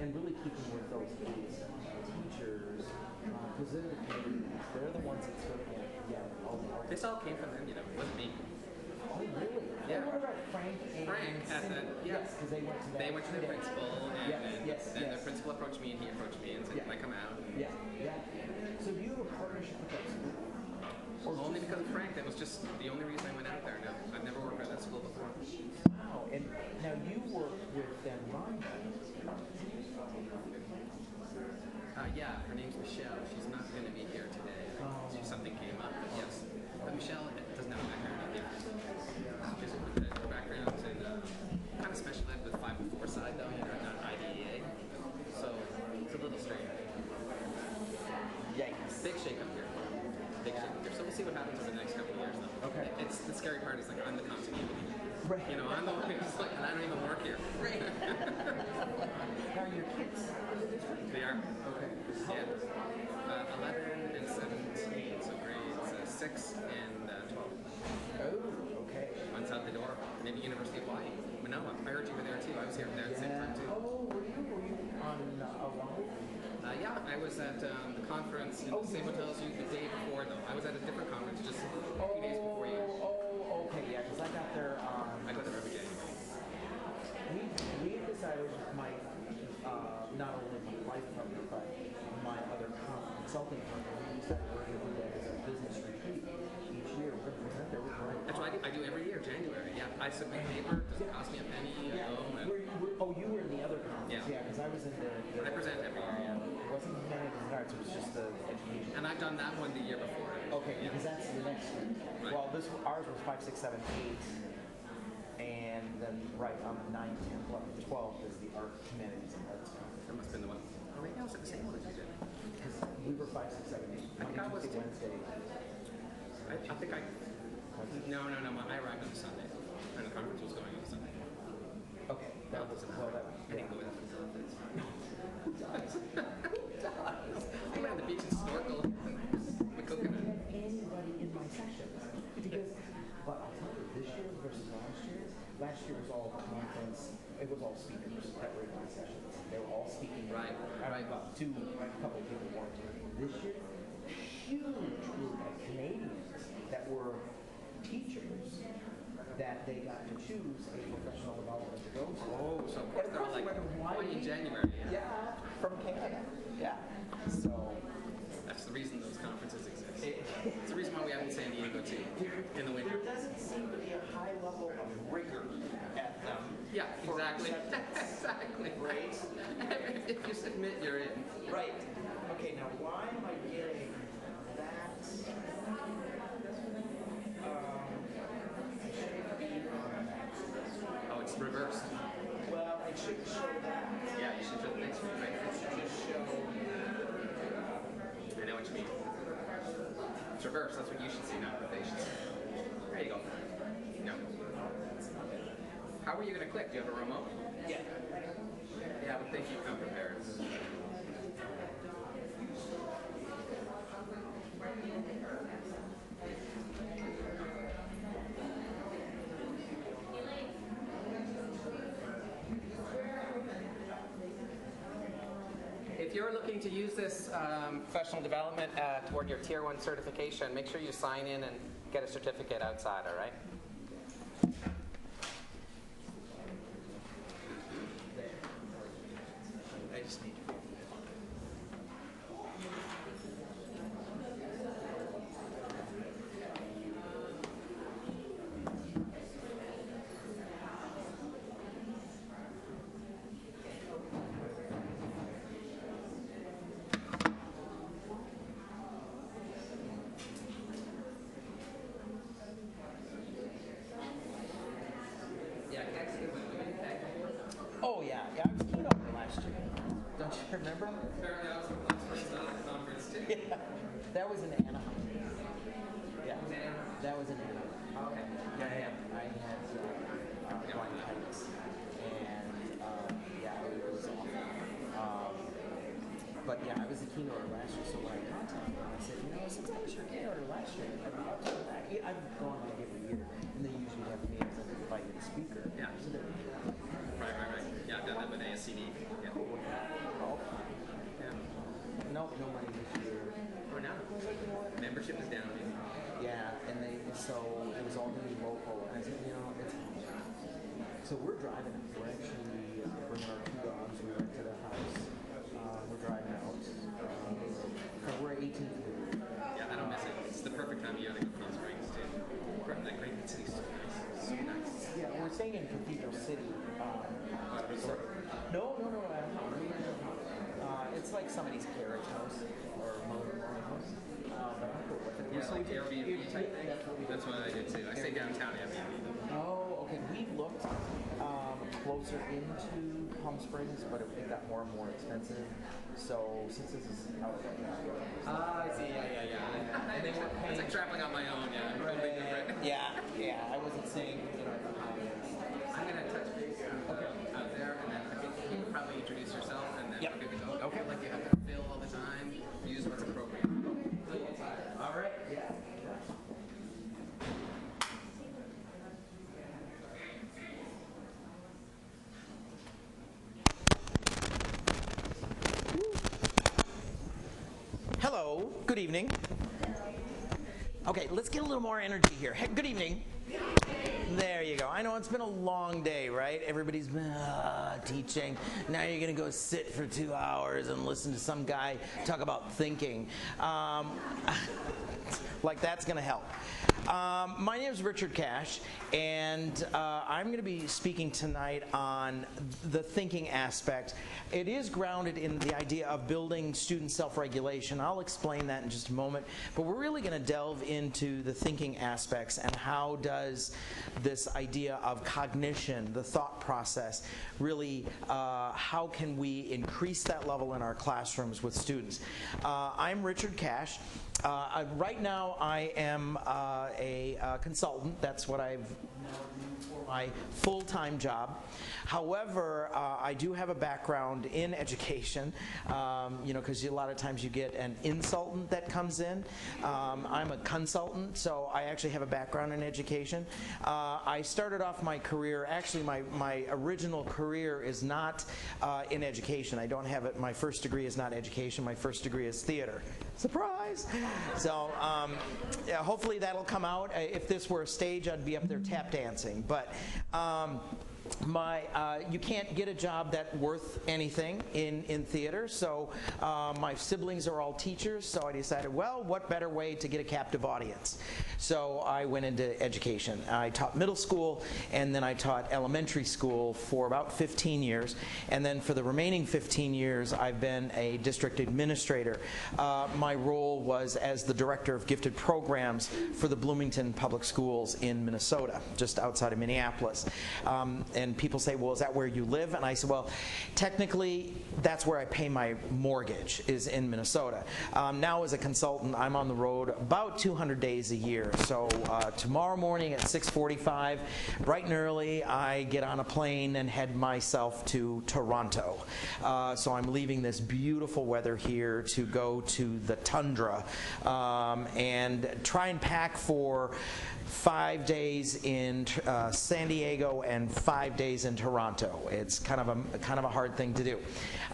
and really keeping with those kids, teachers, because they're the ones that sort of This all came from them, you know. It wasn't me. Oh, really? Yeah. What about Frank and Cindy? Yes, because they went to that. They went to their principal, and then the principal approached me, and he approached me and said, "Can I come out?" Yeah. So do you have a partnership with that school? Only because of Frank. That was just the only reason I went out there. No, I've never worked at that school before. Wow. And now you work with them, Rhonda. Yeah, her name's Michelle. She's not going to be here today. Something came up, but yes. But Michelle doesn't have a background in theater. Her background's in kind of special ed with 504 side, though, you know, not IDEA. So it's a little strange. Yikes. Big shake up here. So we'll see what happens over the next couple of years, though. Okay. It's the scary part is like I'm the continuity. Right. You know, I'm the one who's like, and I don't even work here. Right. How are your kids? They are. Okay. Yeah. 11 and 17, so grades 6 and 12. Oh, okay. One's out the door. Maybe University of Hawaii. Manoa. I heard you were there too. I was here there at the same time too. Oh, were you on Oahu? Yeah, I was at the conference in the same hotel as you the day before, though. I was at a different conference just a few days before you. Oh, okay, yeah, because I got there. I go there every day. We decided my not only my life partner but my other consulting partner. We decided we're going to do that as a business retreat each year. We're going to present there. That's what I do every year, January. Yeah, I submit paper. Doesn't cost me a penny. Yeah. You were in the other conference. Yeah, because I was in the I present every year. It wasn't humanities and arts. It was just the education. And I've done that one the year before. Okay, because that's the next one. Right. Well, ours was 5, 6, 7, 8, and then 9, 10, 11, 12 is the art humanities and arts conference. That must have been the one. Oh, maybe I was at the same one as you did. Because we were 5, 6, 7, 8. I think I was too. Wednesday. I think I. No. I arrived on a Sunday, and the conference was going on a Sunday. Okay, that was I didn't go with that. Who does? I went on the beach and snorkel with coconut. I didn't have anybody in my session but I'll tell you, this year versus last year was all conference. It was all speakers that were in my sessions. They were all speaking. Right. About a couple of people weren't. This year, huge group of Canadians that were teachers that they got to choose a professional development to go to. Oh, so of course they're all like, why in January? Yeah, from Canada. Yeah. So that's the reason those conferences exist. It's the reason why we have in San Diego too, in the winter. There doesn't seem to be a high level of rigor at them. Yeah, exactly. Exactly. Right? If you submit, you're in. Right. Okay, now why am I getting that? Oh, it's reversed. Well, it shouldn't show that. Yeah, you should show the next one, right? It should just show. I know what you mean. It's reversed. That's what you should see, not what they should see. There you go. No. How are you going to click? Do you have a remote? Yeah. Yeah, I would think you'd come prepared. If you're looking to use this professional development toward your Tier 1 certification, make sure you sign in and get a certificate outside, all right? I just need to. Oh yeah, I was keynote last year. Don't you remember? Apparently I was the last person at the conference too. Yeah, that was in Anaheim. Yeah, that was in Anaheim. Okay. Yeah. I had Brian Pikes, and yeah, it was awful. But yeah, I was the keynoter last year, so when I contacted them, I said, since I was your keynoter last year, I'd love to come back. I've gone like every year, and they usually have me as an invited speaker. Yeah. So Right. Yeah, I've done that with ASCD. Yeah. cool with that. So we're driving. We're actually bringing our 2 dogs. We went to the house. We're driving out. We're 18th. Yeah, I don't miss it. It's the perfect time of year to go to Palm Springs too. That great big city's so nice. So nice. Yeah, we're staying in Cathedral City. Resort. No. It's like somebody's carriage house or motor house. But I'm cool with it. Yeah, like Airbnb type thing. That's what I did too. I stay downtown Airbnb. Oh, okay. We've looked closer into Palm Springs, but it got more and more expensive. So since this is out right now. I see. Yeah. And then it's like traveling on my own. Yeah, totally different. Yeah. I wasn't saying, I'm gonna touch base out there, and then I think you can probably introduce yourself, and then we're good to go. Okay. Like you have to fill all the time. Use what's appropriate. All right. Yeah. Hello. Good evening. Okay, let's get a little more energy here. Hey, good evening. There you go. I know it's been a long day, right? Everybody's been teaching. Now you're going to go sit for 2 hours and listen to some guy talk about thinking. Like that's going to help. My name is Richard Cash, and I'm going to be speaking tonight on the thinking aspect. It is grounded in the idea of building student self-regulation. I'll explain that in just a moment, but we're really going to delve into the thinking aspects and how does this idea of cognition, the thought process, really how can we increase that level in our classrooms with students. I'm Richard Cash. Right now I am a consultant. That's what I've for my full-time job. However, I do have a background in education, because a lot of times you get an insultant that comes in. I'm a consultant, so I actually have a background in education. I started off my career, actually my original career is not in education. I don't have it, my first degree is not education, my first degree is theater. Surprise! So yeah, hopefully that'll come out. If this were a stage, I'd be up there tap dancing. But you can't get a job that's worth anything in theater, so my siblings are all teachers, so I decided, well, what better way to get a captive audience? So I went into education. I taught middle school, and then I taught elementary school for about 15 years, and then for the remaining 15 years, I've been a district administrator. My role was as the director of gifted programs for the Bloomington Public Schools in Minnesota, just outside of Minneapolis. And people say, well, is that where you live? And I said, well, technically, that's where I pay my mortgage, is in Minnesota. Now, as a consultant, I'm on the road about 200 days a year. So tomorrow morning at 6:45, bright and early, I get on a plane and head myself to Toronto. So I'm leaving this beautiful weather here to go to the tundra and try and pack for 5 days in San Diego and 5 days in Toronto. It's kind of a hard thing to do.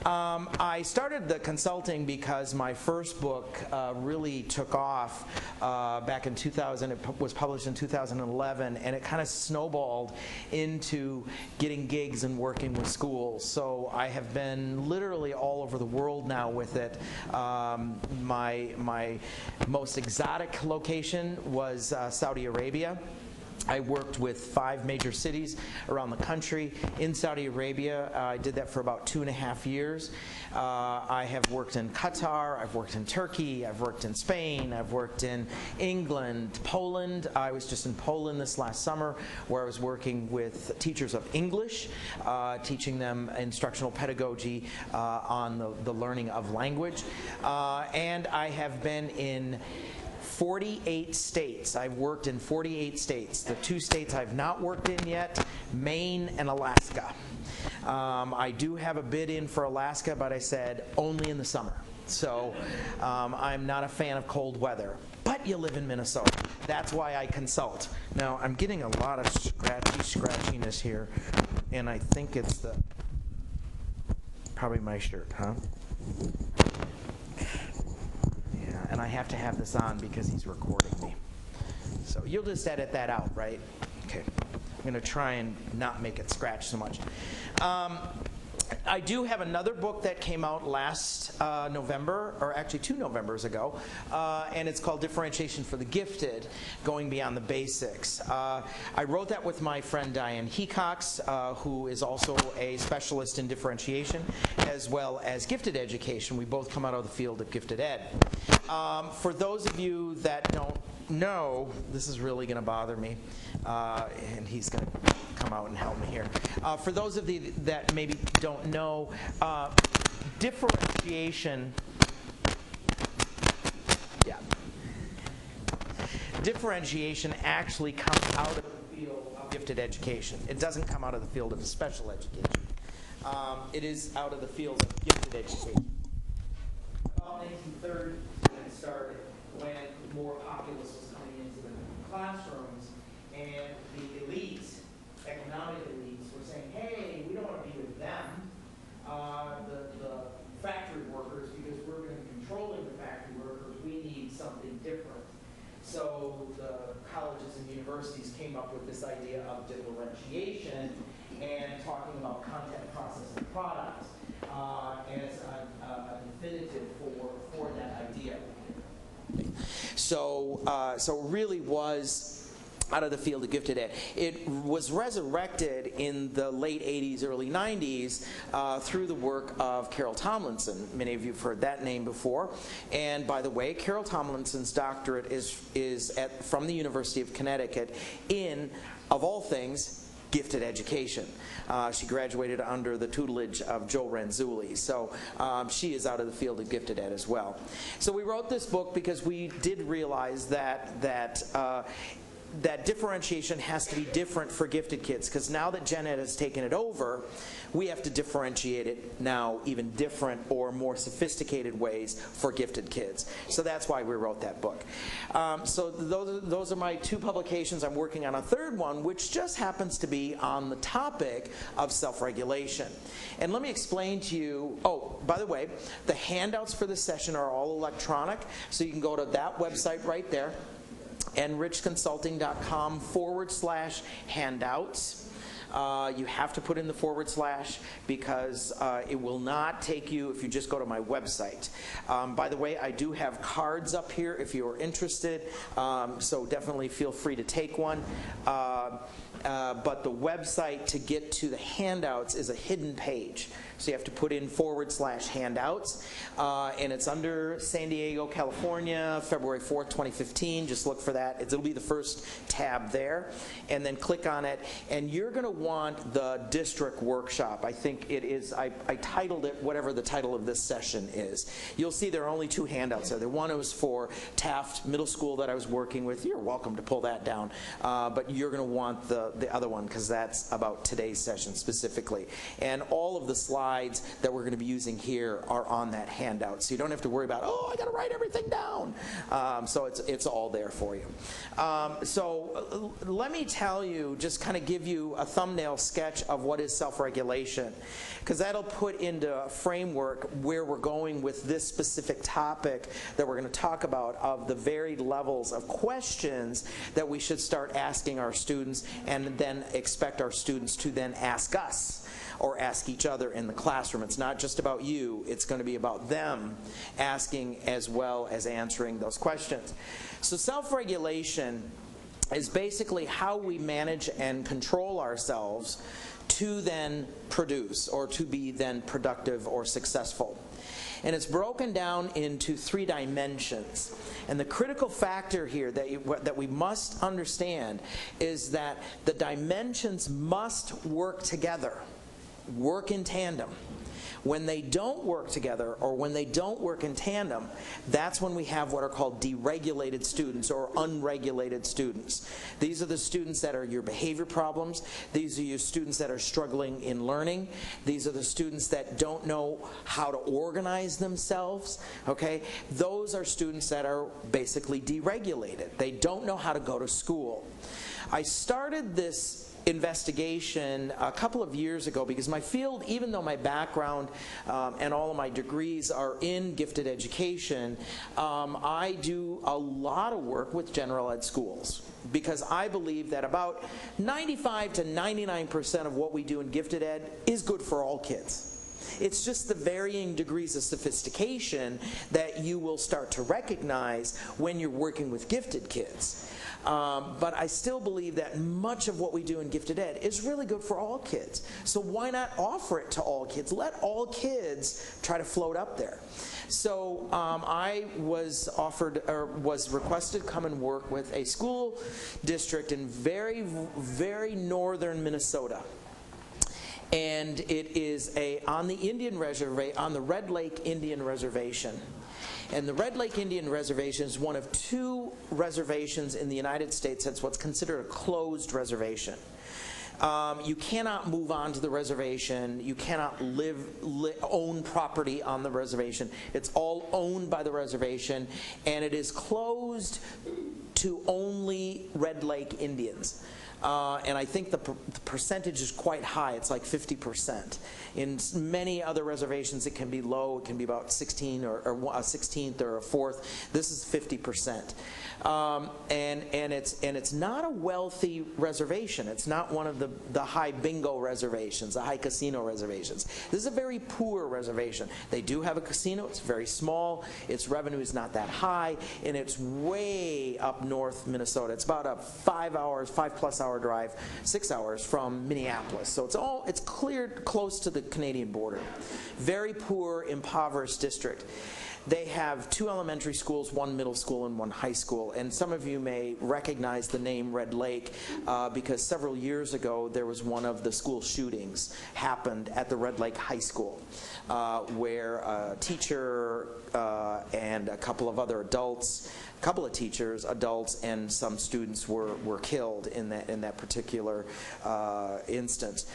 I started the consulting because my first book really took off back in 2000. It was published in 2011, and it kind of snowballed into getting gigs and working with schools. So I have been literally all over the world now with it. My most exotic location was Saudi Arabia. I worked with 5 major cities around the country. In Saudi Arabia, I did that for about 2.5 years. I have worked in Qatar, I've worked in Turkey, I've worked in Spain, I've worked in England, Poland. I was just in Poland this last summer where I was working with teachers of English, teaching them instructional pedagogy on the learning of language. And I have been in 48 states. I've worked in 48 states. The 2 states I've not worked in yet, Maine and Alaska. I do have a bid in for Alaska, but I said only in the summer. So I'm not a fan of cold weather. But you live in Minnesota. That's why I consult. Now, I'm getting a lot of scratchiness here, and I think it's probably my shirt, huh? And I have to have this on because he's recording me. So you'll just edit that out, right? Okay. I'm going to try and not make it scratch so much. I do have another book that came out last November, or actually 2 Novembers ago, and it's called Differentiation for the Gifted, Going Beyond the Basics. I wrote that with my friend Diane Hecox, who is also a specialist in differentiation, as well as gifted education. We both come out of the field of gifted ed. For those of you that don't know, this is really going to bother me, and he's going to come out and help me here. For those of you that maybe don't know, differentiation, differentiation actually comes out of the field of gifted education. It doesn't come out of the field of special education. It is out of the field of gifted education. About 1930, when it started, when more populace was coming into the classrooms, and the elites, economic elites, were saying, hey, we don't want to be with them, the factory workers, because we're going to be controlling the factory workers, we need something different. So the colleges and universities came up with this idea of differentiation and talking about content, process, and product as a definitive for that idea. So it really was out of the field of gifted ed. It was resurrected in the late 80s, early 90s through the work of Carol Tomlinson. Many of you have heard that name before. And by the way, Carol Tomlinson's doctorate is from the University of Connecticut in, of all things, gifted education. She graduated under the tutelage of Joe Ranzulli. So she is out of the field of gifted ed as well. So we wrote this book because we did realize that differentiation has to be different for gifted kids, because now that gen ed has taken it over, we have to differentiate it now even different or more sophisticated ways for gifted kids. So that's why we wrote that book. So those are my 2 publications. I'm working on a third one, which just happens to be on the topic of self-regulation. And let me explain to you, oh, by the way, the handouts for this session are all electronic, so you can go to that website right there, enrichconsulting.com/handouts. You have to put in the / because it will not take you if you just go to my website. By the way, I do have cards up here if you are interested, so definitely feel free to take one. But the website to get to the handouts is a hidden page. So you have to put in / handouts, and it's under San Diego, California, February 4th, 2015. Just look for that. It'll be the first tab there, and then click on it. And you're going to want the district workshop. I think it is, I titled it whatever the title of this session is. You'll see there are only 2 handouts there. The one was for Taft Middle School that I was working with. You're welcome to pull that down, but you're going to want the other one, because that's about today's session specifically. And all of the slides that we're going to be using here are on that handout, so you don't have to worry about, oh, I got to write everything down. So it's all there for you. So let me tell you, just kind of give you a thumbnail sketch of what is self-regulation, because that'll put into a framework where we're going with this specific topic that we're going to talk about, of the varied levels of questions that we should start asking our students, and then expect our students to then ask us or ask each other in the classroom. It's not just about you, it's going to be about them asking as well as answering those questions. So self-regulation is basically how we manage and control ourselves to then produce, or to be then productive or successful. And it's broken down into 3 dimensions. And the critical factor here that we must understand is that the dimensions must work together, work in tandem. When they don't work together, or when they don't work in tandem, that's when we have what are called deregulated students or unregulated students. These are the students that are your behavior problems. These are your students that are struggling in learning. These are the students that don't know how to organize themselves. Okay? Those are students that are basically deregulated. They don't know how to go to school. I started this investigation a couple of years ago, because my field, even though my background and all of my degrees are in gifted education, I do a lot of work with general ed schools, because I believe that about 95 to 99% of what we do in gifted ed is good for all kids. It's just the varying degrees of sophistication that you will start to recognize when you're working with gifted kids. But I still believe that much of what we do in gifted ed is really good for all kids. So why not offer it to all kids? Let all kids try to float up there. So I was offered, or was requested to come and work with a school district in very, very northern Minnesota. And it is on the Red Lake Indian Reservation. And the Red Lake Indian Reservation is one of two reservations in the United States that's what's considered a closed reservation. You cannot move on to the reservation. You cannot own property on the reservation. It's all owned by the reservation, and it is closed to only Red Lake Indians. And I think the percentage is quite high. It's like 50%. In many other reservations, it can be low. It can be about 16 or a 16th or a fourth. This is 50%. And it's not a wealthy reservation. It's not one of the high bingo reservations, the high casino reservations. This is a very poor reservation. They do have a casino. It's very small. Its revenue is not that high, and it's way up north Minnesota. It's about a 5+ hour drive, 6 hours from Minneapolis. So it's cleared close to the Canadian border. Very poor, impoverished district. They have 2 elementary schools, 1 middle school, and 1 high school. And some of you may recognize the name Red Lake because several years ago there was one of the school shootings happened at the Red Lake High School where a teacher and a couple of other adults, a couple of teachers, adults, and some students were killed in that particular instance.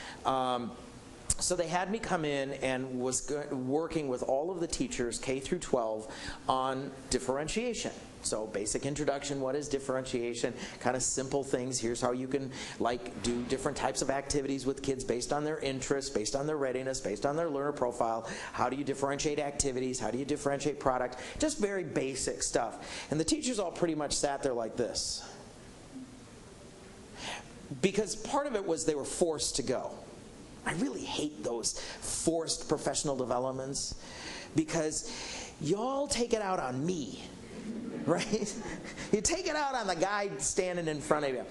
So they had me come in and was working with all of the teachers, K through 12, on differentiation. So basic introduction, what is differentiation, kind of simple things. Here's how you can do different types of activities with kids based on their interests, based on their readiness, based on their learner profile. How do you differentiate activities? How do you differentiate product? Just very basic stuff. And the teachers all pretty much sat there like this. Because part of it was they were forced to go. I really hate those forced professional developments because y'all take it out on me, right? You take it out on the guy standing in front of you.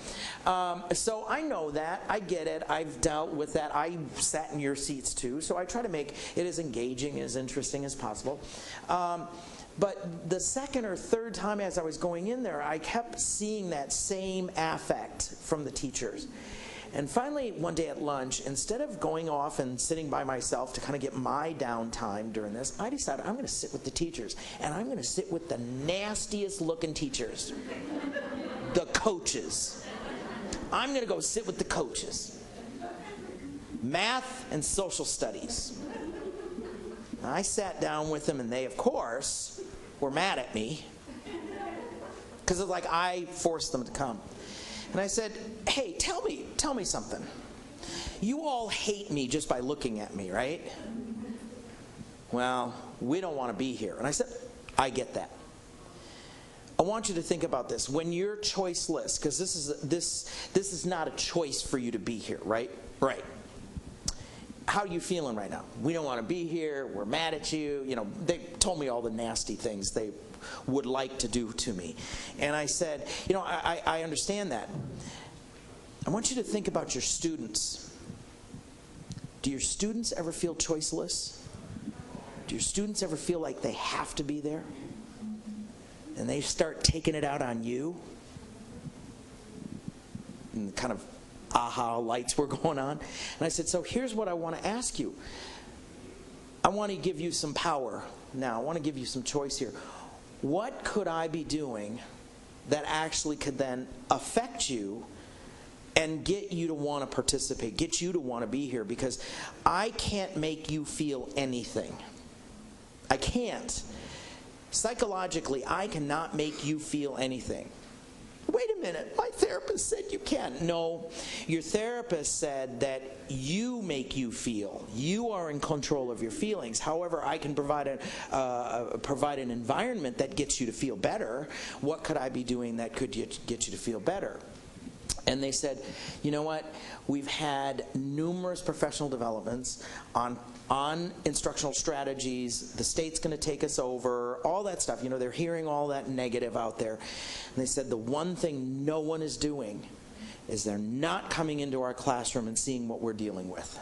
So I know that. I get it. I've dealt with that. I sat in your seats too, so I try to make it as engaging, as interesting as possible. But the second or third time as I was going in there, I kept seeing that same affect from the teachers. And finally, one day at lunch, instead of going off and sitting by myself to kind of get my downtime during this, I decided I'm going to sit with the teachers. And I'm going to sit with the nastiest looking teachers, the coaches. I'm going to go sit with the coaches. Math and social studies. And I sat down with them, and they, of course, were mad at me because it's like I forced them to come. And I said, hey, tell me something. You all hate me just by looking at me, right? Well, we don't want to be here. And I said, I get that. I want you to think about this. When you're choiceless, because this is not a choice for you to be here, right? Right. How are you feeling right now? We don't want to be here. We're mad at you. You know, they told me all the nasty things they would like to do to me. And I said, you know, I understand that. I want you to think about your students. Do your students ever feel choiceless? Do your students ever feel like they have to be there? And they start taking it out on you? And kind of aha lights were going on. And I said, so here's what I want to ask you. I want to give you some power now. I want to give you some choice here. What could I be doing that actually could then affect you and get you to want to participate, get you to want to be here? Because I can't make you feel anything. I can't. Psychologically, I cannot make you feel anything. Wait a minute, my therapist said you can't. No, your therapist said that you make you feel. You are in control of your feelings. However, I can provide an environment that gets you to feel better. What could I be doing that could get you to feel better? And they said, you know what, we've had numerous professional developments on instructional strategies. The state's going to take us over, all that stuff. You know, they're hearing all that negative out there. And they said the one thing no one is doing is they're not coming into our classroom and seeing what we're dealing with.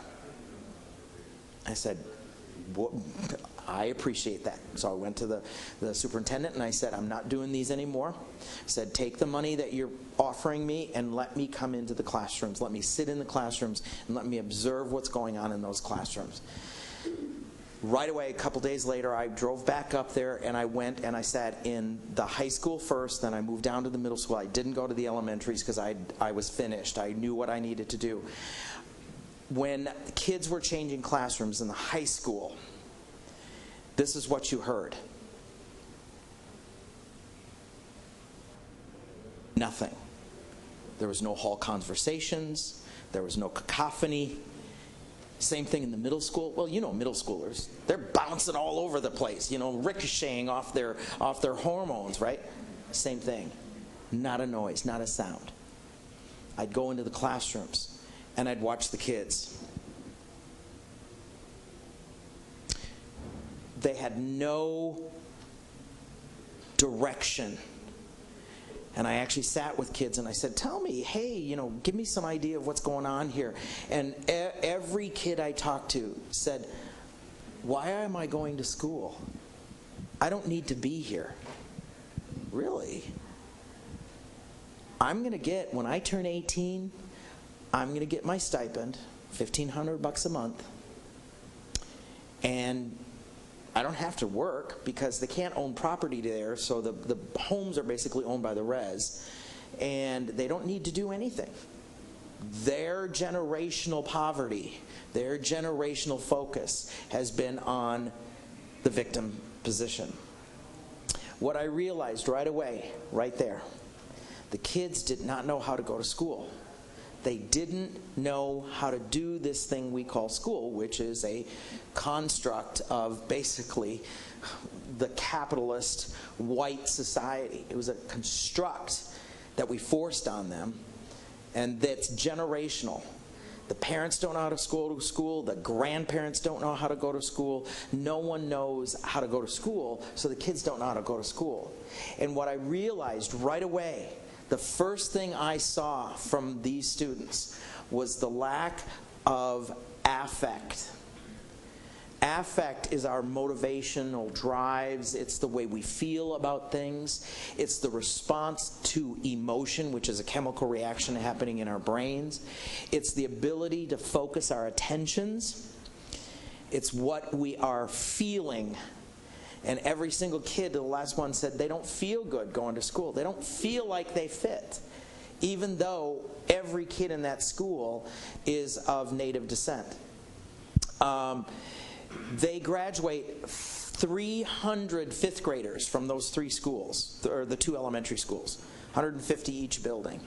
I said, I appreciate that. So I went to the superintendent and I said, I'm not doing these anymore. I said, take the money that you're offering me and let me come into the classrooms. Let me sit in the classrooms and let me observe what's going on in those classrooms. Right away, a couple days later, I drove back up there and I went and I sat in the high school first, then I moved down to the middle school. I didn't go to the elementaries because I was finished. I knew what I needed to do. When kids were changing classrooms in the high school, this is what you heard. Nothing. There was no hall conversations. There was no cacophony. Same thing in the middle school. Well, you know middle schoolers. They're bouncing all over the place, you know, ricocheting off their hormones, right? Same thing. Not a noise, not a sound. I'd go into the classrooms and I'd watch the kids. They had no direction. And I actually sat with kids and I said, tell me, hey, you know, give me some idea of what's going on here. And every kid I talked to said, why am I going to school? I don't need to be here. Really? I'm going to get, when I turn 18, I'm going to get my stipend, $1,500 a month. And I don't have to work because they can't own property there, so the homes are basically owned by the res, and they don't need to do anything. Their generational poverty, their generational focus has been on the victim position. What I realized right away, right there, the kids did not know how to go to school. They didn't know how to do this thing we call school, which is a construct of basically the capitalist white society. It was a construct that we forced on them, and that's generational. The parents don't know how to go to school. The grandparents don't know how to go to school. No one knows how to go to school, so the kids don't know how to go to school. And what I realized right away, the first thing I saw from these students was the lack of affect. Affect is our motivational drives. It's the way we feel about things. It's the response to emotion, which is a chemical reaction happening in our brains. It's the ability to focus our attentions. It's what we are feeling. And every single kid, the last one, said they don't feel good going to school. They don't feel like they fit, even though every kid in that school is of Native descent. They graduate 300 fifth graders from those three schools, or the two elementary schools, 150 each building.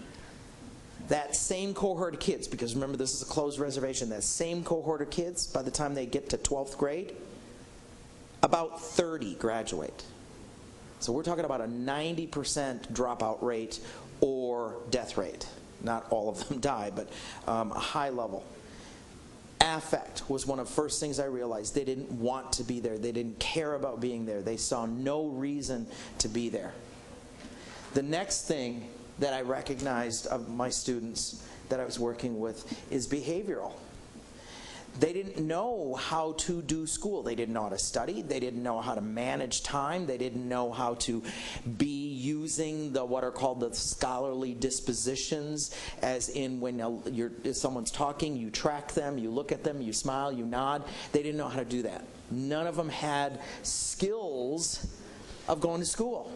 That same cohort of kids, because remember this is a closed reservation, that same cohort of kids, by the time they get to 12th grade, about 30 graduate. So we're talking about a 90% dropout rate or death rate. Not all of them die, but a high level. Affect was one of the first things I realized. They didn't want to be there. They didn't care about being there. They saw no reason to be there. The next thing that I recognized of my students that I was working with is behavioral. They didn't know how to do school. They didn't know how to study. They didn't know how to manage time. They didn't know how to be using what are called the scholarly dispositions, as in when if someone's talking, you track them, you look at them, you smile, you nod. They didn't know how to do that. None of them had skills of going to school.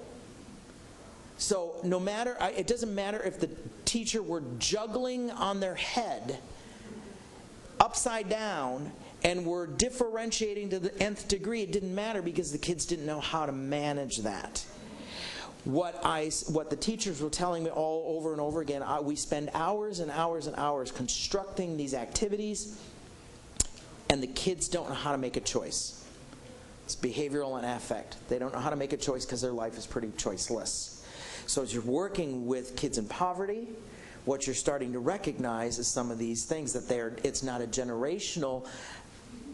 So no matter, it doesn't matter if the teacher were juggling on their head upside down and were differentiating to the nth degree, it didn't matter because the kids didn't know how to manage that. what the teachers were telling me all over and over again, we spend hours and hours and hours constructing these activities, and the kids don't know how to make a choice. It's behavioral and affect. They don't know how to make a choice because their life is pretty choiceless. So as you're working with kids in poverty, what you're starting to recognize is some of these things, that it's not a generational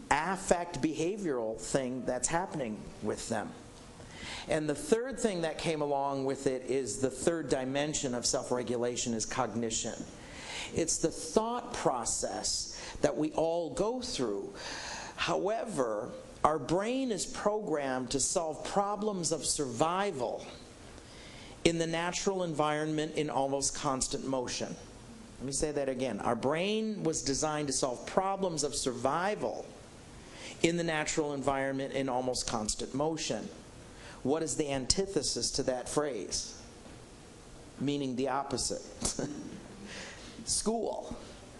affect behavioral thing that's happening with them. And the third thing that came along with it is the third dimension of self-regulation is cognition. It's the thought process that we all go through. However, our brain is programmed to solve problems of survival in the natural environment in almost constant motion. Let me say that again. Our brain was designed to solve problems of survival in the natural environment in almost constant motion. What is the antithesis to that phrase? Meaning the opposite. School.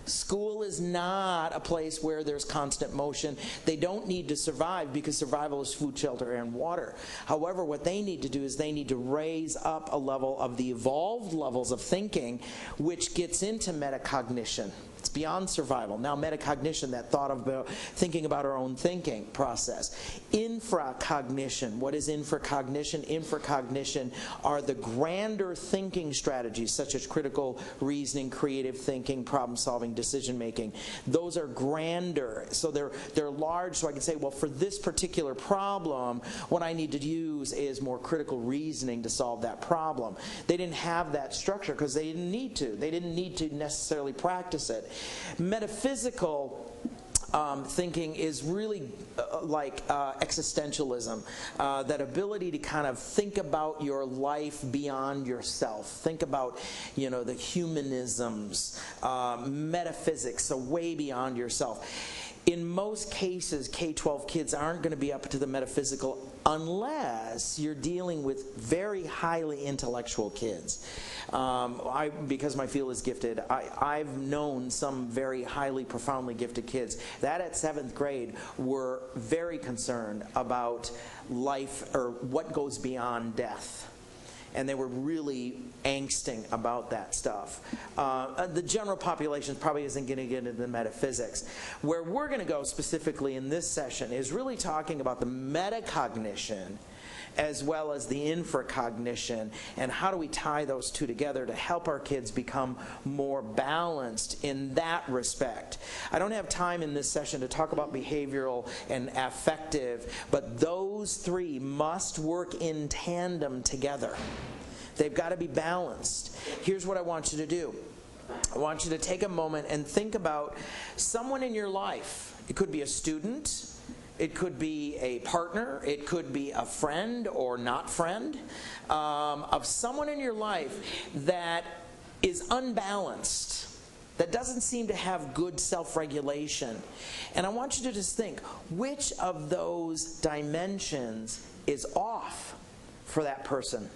School is not a place where there's constant motion. They don't need to survive because survival is food, shelter, and water. However, what they need to do is they need to raise up a level of the evolved levels of thinking, which gets into metacognition. It's beyond survival. Now, metacognition, that thought of thinking about our own thinking process. Infracognition. What is infracognition? Infracognition are the grander thinking strategies, such as critical reasoning, creative thinking, problem-solving, decision-making. Those are grander. So they're large, so I can say, well, for this particular problem, what I need to use is more critical reasoning to solve that problem. They didn't have that structure because they didn't need to. They didn't need to necessarily practice it. Metaphysical thinking is really like existentialism, that ability to kind of think about your life beyond yourself. Think about, the humanisms, metaphysics, so way beyond yourself. In most cases, K-12 kids aren't going to be up to the metaphysical unless you're dealing with very highly intellectual kids. Because my field is gifted, I've known some very highly, profoundly gifted kids that at 7th grade were very concerned about life or what goes beyond death. And they were really angsting about that stuff. The general population probably isn't going to get into the metaphysics. Where we're going to go specifically in this session is really talking about the metacognition as well as the infracognition, and how do we tie those two together to help our kids become more balanced in that respect. I don't have time in this session to talk about behavioral and affective, but those three must work in tandem together. They've got to be balanced. Here's what I want you to do. I want you to take a moment and think about someone in your life. It could be a student. It could be a partner. It could be a friend or not friend, of someone in your life that is unbalanced, that doesn't seem to have good self-regulation. And I want you to just think, which of those dimensions is off for that person?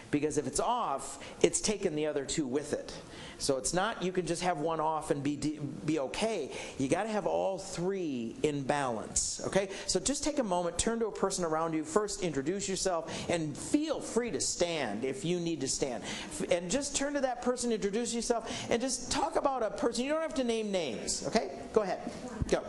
Because if it's off, it's taken the other two with it. So it's not you can just have one off and be okay. You got to have all three in balance. Okay? So just take a moment, turn to a person around you, first introduce yourself, and feel free to stand if you need to stand. And just turn to that person, introduce yourself, and just talk about a person. You don't have to name names. Okay? Go ahead. Go.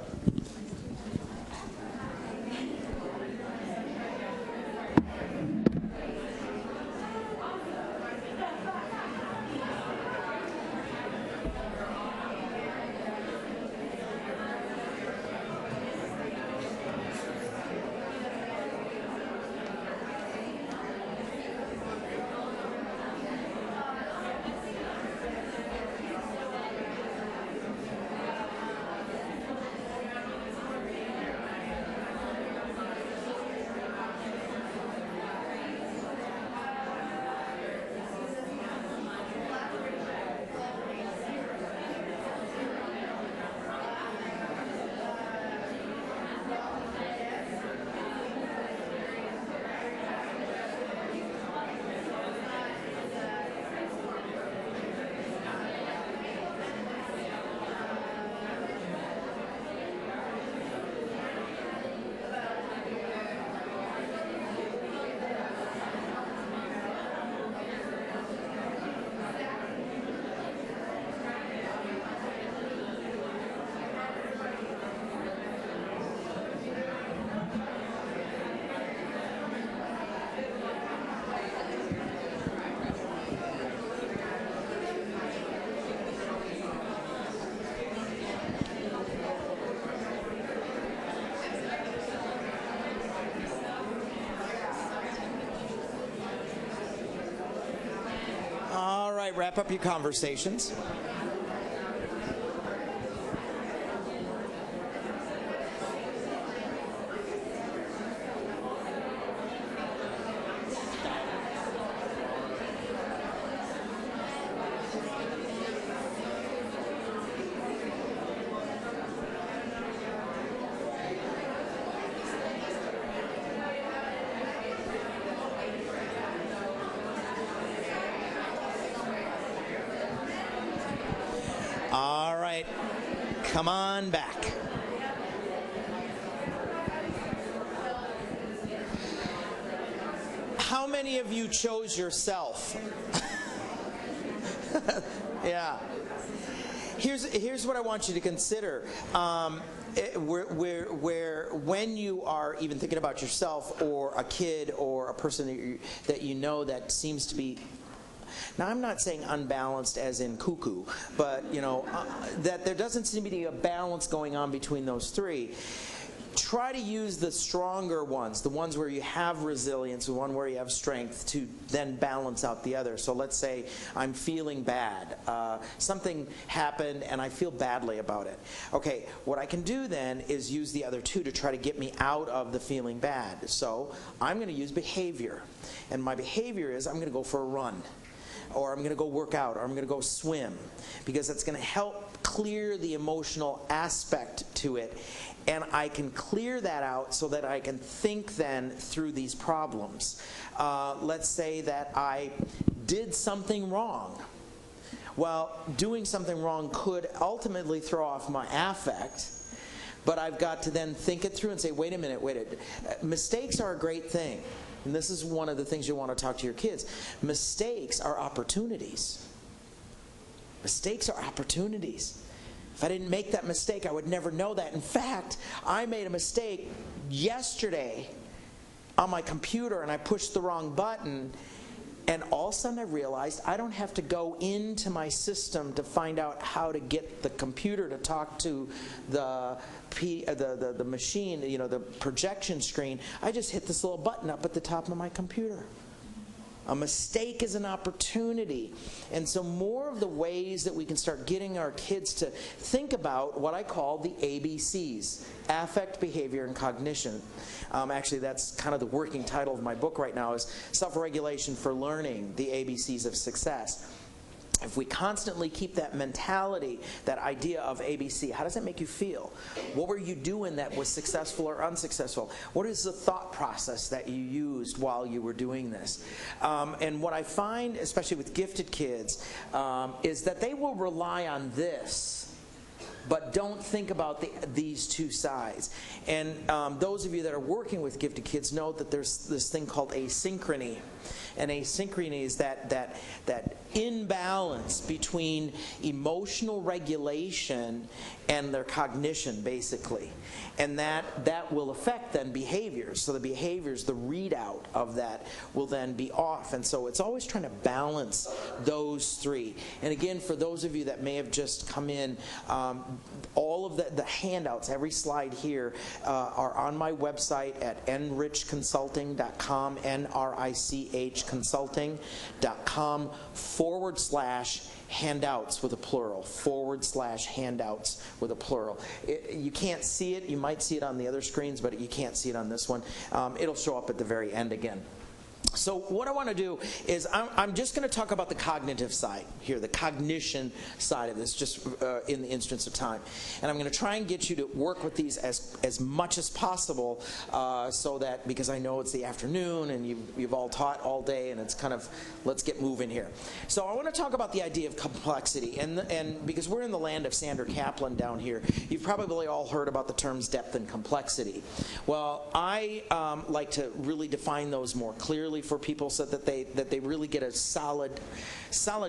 wrap up your conversations. All right, come on back. How many of you chose yourself? Yeah. Here's what I want you to consider. Where when you are even thinking about yourself or a kid or a person that you know that seems to be, now I'm not saying unbalanced as in cuckoo, but that there doesn't seem to be a balance going on between those three. Try to use the stronger ones, the ones where you have resilience, the one where you have strength, to then balance out the other. So let's say I'm feeling bad. Something happened and I feel badly about it. Okay, what I can do then is use the other two to try to get me out of the feeling bad. So I'm going to use behavior. And my behavior is I'm going to go for a run, or I'm going to go work out, or I'm going to go swim, because that's going to help clear the emotional aspect to it. And I can clear that out so that I can think then through these problems. Let's say that I did something wrong. Well, doing something wrong could ultimately throw off my affect, but I've got to then think it through and say, wait a minute, mistakes are a great thing. And this is one of the things you want to talk to your kids. Mistakes are opportunities. Mistakes are opportunities. If I didn't make that mistake, I would never know that. In fact, I made a mistake yesterday on my computer, and I pushed the wrong button, and all of a sudden I realized I don't have to go into my system to find out how to get the computer to talk to the machine, the projection screen. I just hit this little button up at the top of my computer. A mistake is an opportunity. And so more of the ways that we can start getting our kids to think about what I call the ABCs, affect, behavior, and cognition. Actually, that's kind of the working title of my book right now, is Self-Regulation for Learning, the ABCs of Success. If we constantly keep that mentality, that idea of ABC, how does that make you feel? What were you doing that was successful or unsuccessful? What is the thought process that you used while you were doing this? And what I find, especially with gifted kids, is that they will rely on this, but don't think about these two sides. And those of you that are working with gifted kids know that there's this thing called asynchrony. And asynchrony is that imbalance between emotional regulation and their cognition, basically. And that will affect then behaviors. So the behaviors, the readout of that will then be off. And so it's always trying to balance those three. And again, for those of you that may have just come in, all of the handouts, every slide here, are on my website at nrichconsulting.com, NRICH consulting.com/handouts with a plural, /handouts with a plural. You can't see it. You might see it on the other screens, but you can't see it on this one. It'll show up at the very end again. So what I want to do is I'm just going to talk about the cognitive side here, the cognition side of this, just in the instance of time. And I'm going to try and get you to work with these as much as possible, so that, because I know it's the afternoon and you've all taught all day, and it's kind of, let's get moving here. So I want to talk about the idea of complexity. And because we're in the land of Sandra Kaplan down here, you've probably all heard about the terms depth and complexity. Well, I like to really define those more clearly for people so that they really get a solid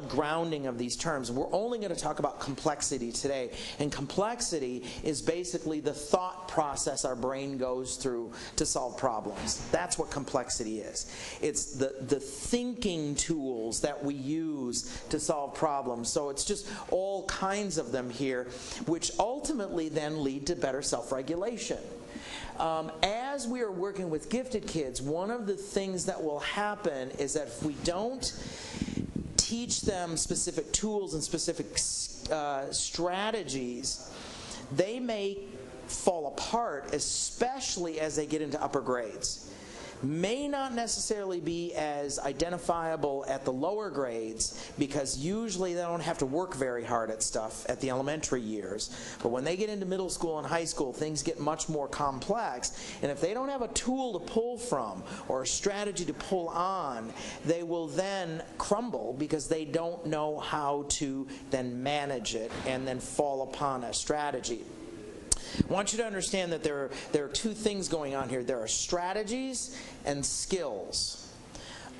grounding of these terms. We're only going to talk about complexity today, and complexity is basically the thought process our brain goes through to solve problems. That's what complexity is. It's the thinking tools that we use to solve problems. So it's just all kinds of them here, which ultimately then lead to better self-regulation. As we are working with gifted kids, one of the things that will happen is that if we don't teach them specific tools and specific strategies, they may fall apart, especially as they get into upper grades. May not necessarily be as identifiable at the lower grades, because usually they don't have to work very hard at stuff at the elementary years. But when they get into middle school and high school, things get much more complex. And if they don't have a tool to pull from or a strategy to pull on, they will then crumble because they don't know how to then manage it and then fall upon a strategy. I want you to understand that there are two things going on here. There are strategies and skills.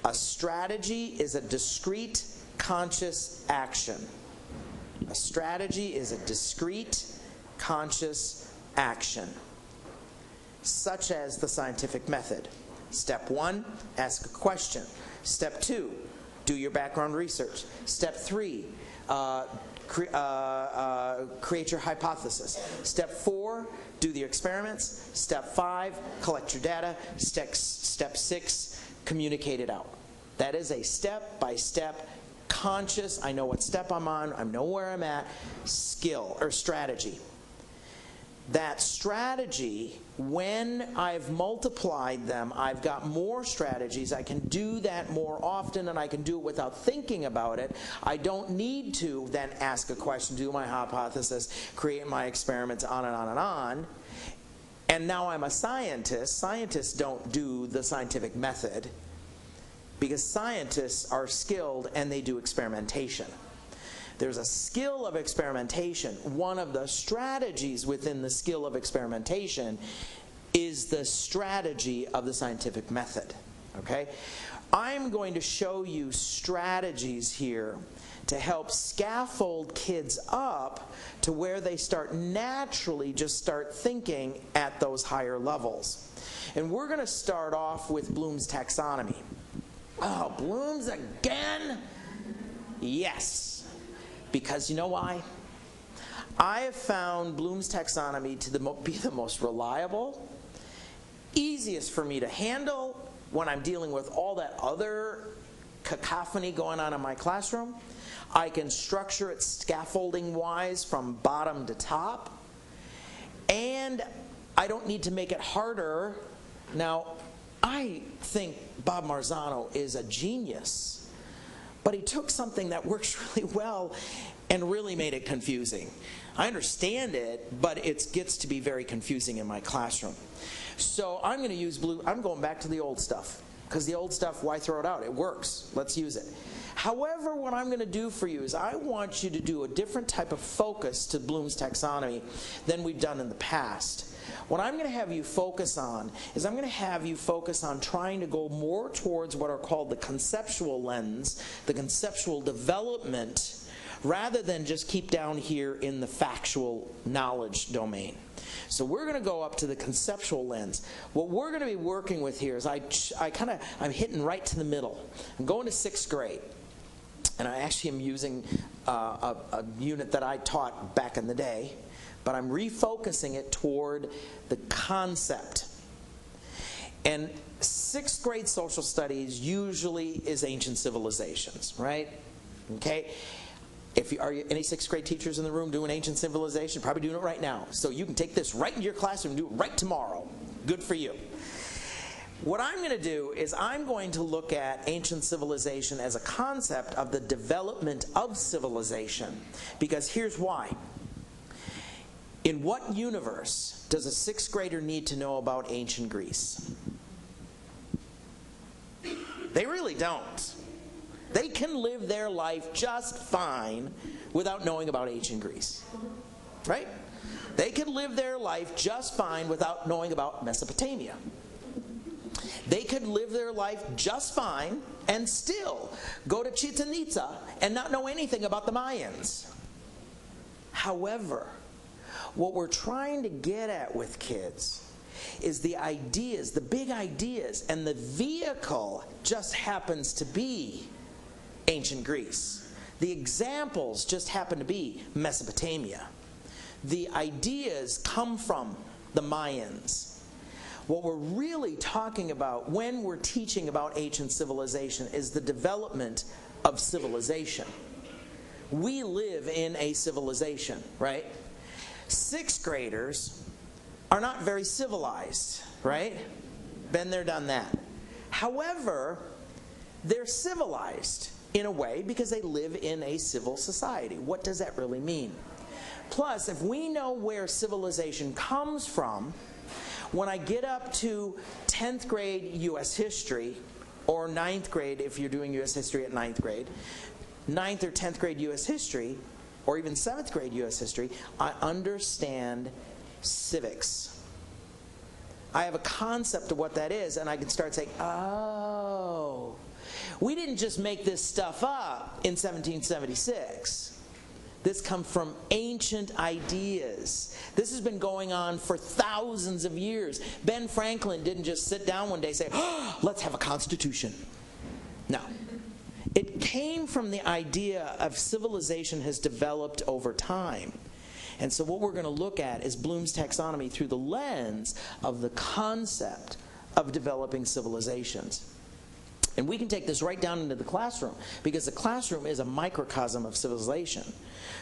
A strategy is a discrete, conscious action. A strategy is a discrete, conscious action, such as the scientific method. Step 1, ask a question. Step 2, do your background research. Step 3, create your hypothesis. Step 4, do the experiments. Step 5, collect your data. Step 6, communicate it out. That is a step-by-step, conscious, I know what step I'm on, I know where I'm at, skill or strategy. That strategy, when I've multiplied them, I've got more strategies. I can do that more often, and I can do it without thinking about it. I don't need to then ask a question, do my hypothesis, create my experiments, on and on and on. And now I'm a scientist. Scientists don't do the scientific method, because scientists are skilled and they do experimentation. There's a skill of experimentation. One of the strategies within the skill of experimentation is the strategy of the scientific method. Okay? I'm going to show you strategies here to help scaffold kids up to where they start naturally just start thinking at those higher levels. And we're going to start off with Bloom's taxonomy. Oh, Bloom's again? Yes. Because you know why? I have found Bloom's taxonomy to be the most reliable, easiest for me to handle when I'm dealing with all that other cacophony going on in my classroom. I can structure it scaffolding-wise from bottom to top. And I don't need to make it harder. Now, I think Bob Marzano is a genius. But he took something that works really well and really made it confusing. I understand it, but it gets to be very confusing in my classroom. So I'm going to use Bloom. I'm going back to the old stuff, because the old stuff, why throw it out? It works. Let's use it. However, what I'm going to do for you is I want you to do a different type of focus to Bloom's taxonomy than we've done in the past. What I'm going to have you focus on is I'm going to have you focus on trying to go more towards what are called the conceptual lens, the conceptual development, rather than just keep down here in the factual knowledge domain. So we're going to go up to the conceptual lens. What we're going to be working with here is I'm hitting right to the middle. I'm going to 6th grade. And I actually am using a unit that I taught back in the day, but I'm refocusing it toward the concept. And 6th grade social studies usually is ancient civilizations, right? Okay? Are you any 6th grade teachers in the room doing ancient civilization? Probably doing it right now. So you can take this right into your classroom and do it right tomorrow. Good for you. What I'm going to do is I'm going to look at ancient civilization as a concept of the development of civilization. Because here's why. In what universe does a 6th grader need to know about ancient Greece? They really don't. They can live their life just fine without knowing about ancient Greece. Right? They can live their life just fine without knowing about Mesopotamia. They could live their life just fine and still go to Chichen Itza and not know anything about the Mayans. However, what we're trying to get at with kids is the ideas, the big ideas, and the vehicle just happens to be ancient Greece. The examples just happen to be Mesopotamia. The ideas come from the Mayans. What we're really talking about when we're teaching about ancient civilization is the development of civilization. We live in a civilization, right? Sixth graders are not very civilized, right? Been there, done that. However, they're civilized in a way because they live in a civil society. What does that really mean? Plus, if we know where civilization comes from, when I get up to 10th grade U.S. history, or 9th grade if you're doing U.S. history at 9th grade, 9th or 10th grade U.S. history, or even 7th grade U.S. history, I understand civics. I have a concept of what that is, and I can start saying, oh, we didn't just make this stuff up in 1776. This comes from ancient ideas. This has been going on for thousands of years. Ben Franklin didn't just sit down one day and say, oh, let's have a constitution. No. It came from the idea of civilization has developed over time. And so what we're going to look at is Bloom's taxonomy through the lens of the concept of developing civilizations. And we can take this right down into the classroom, because the classroom is a microcosm of civilization.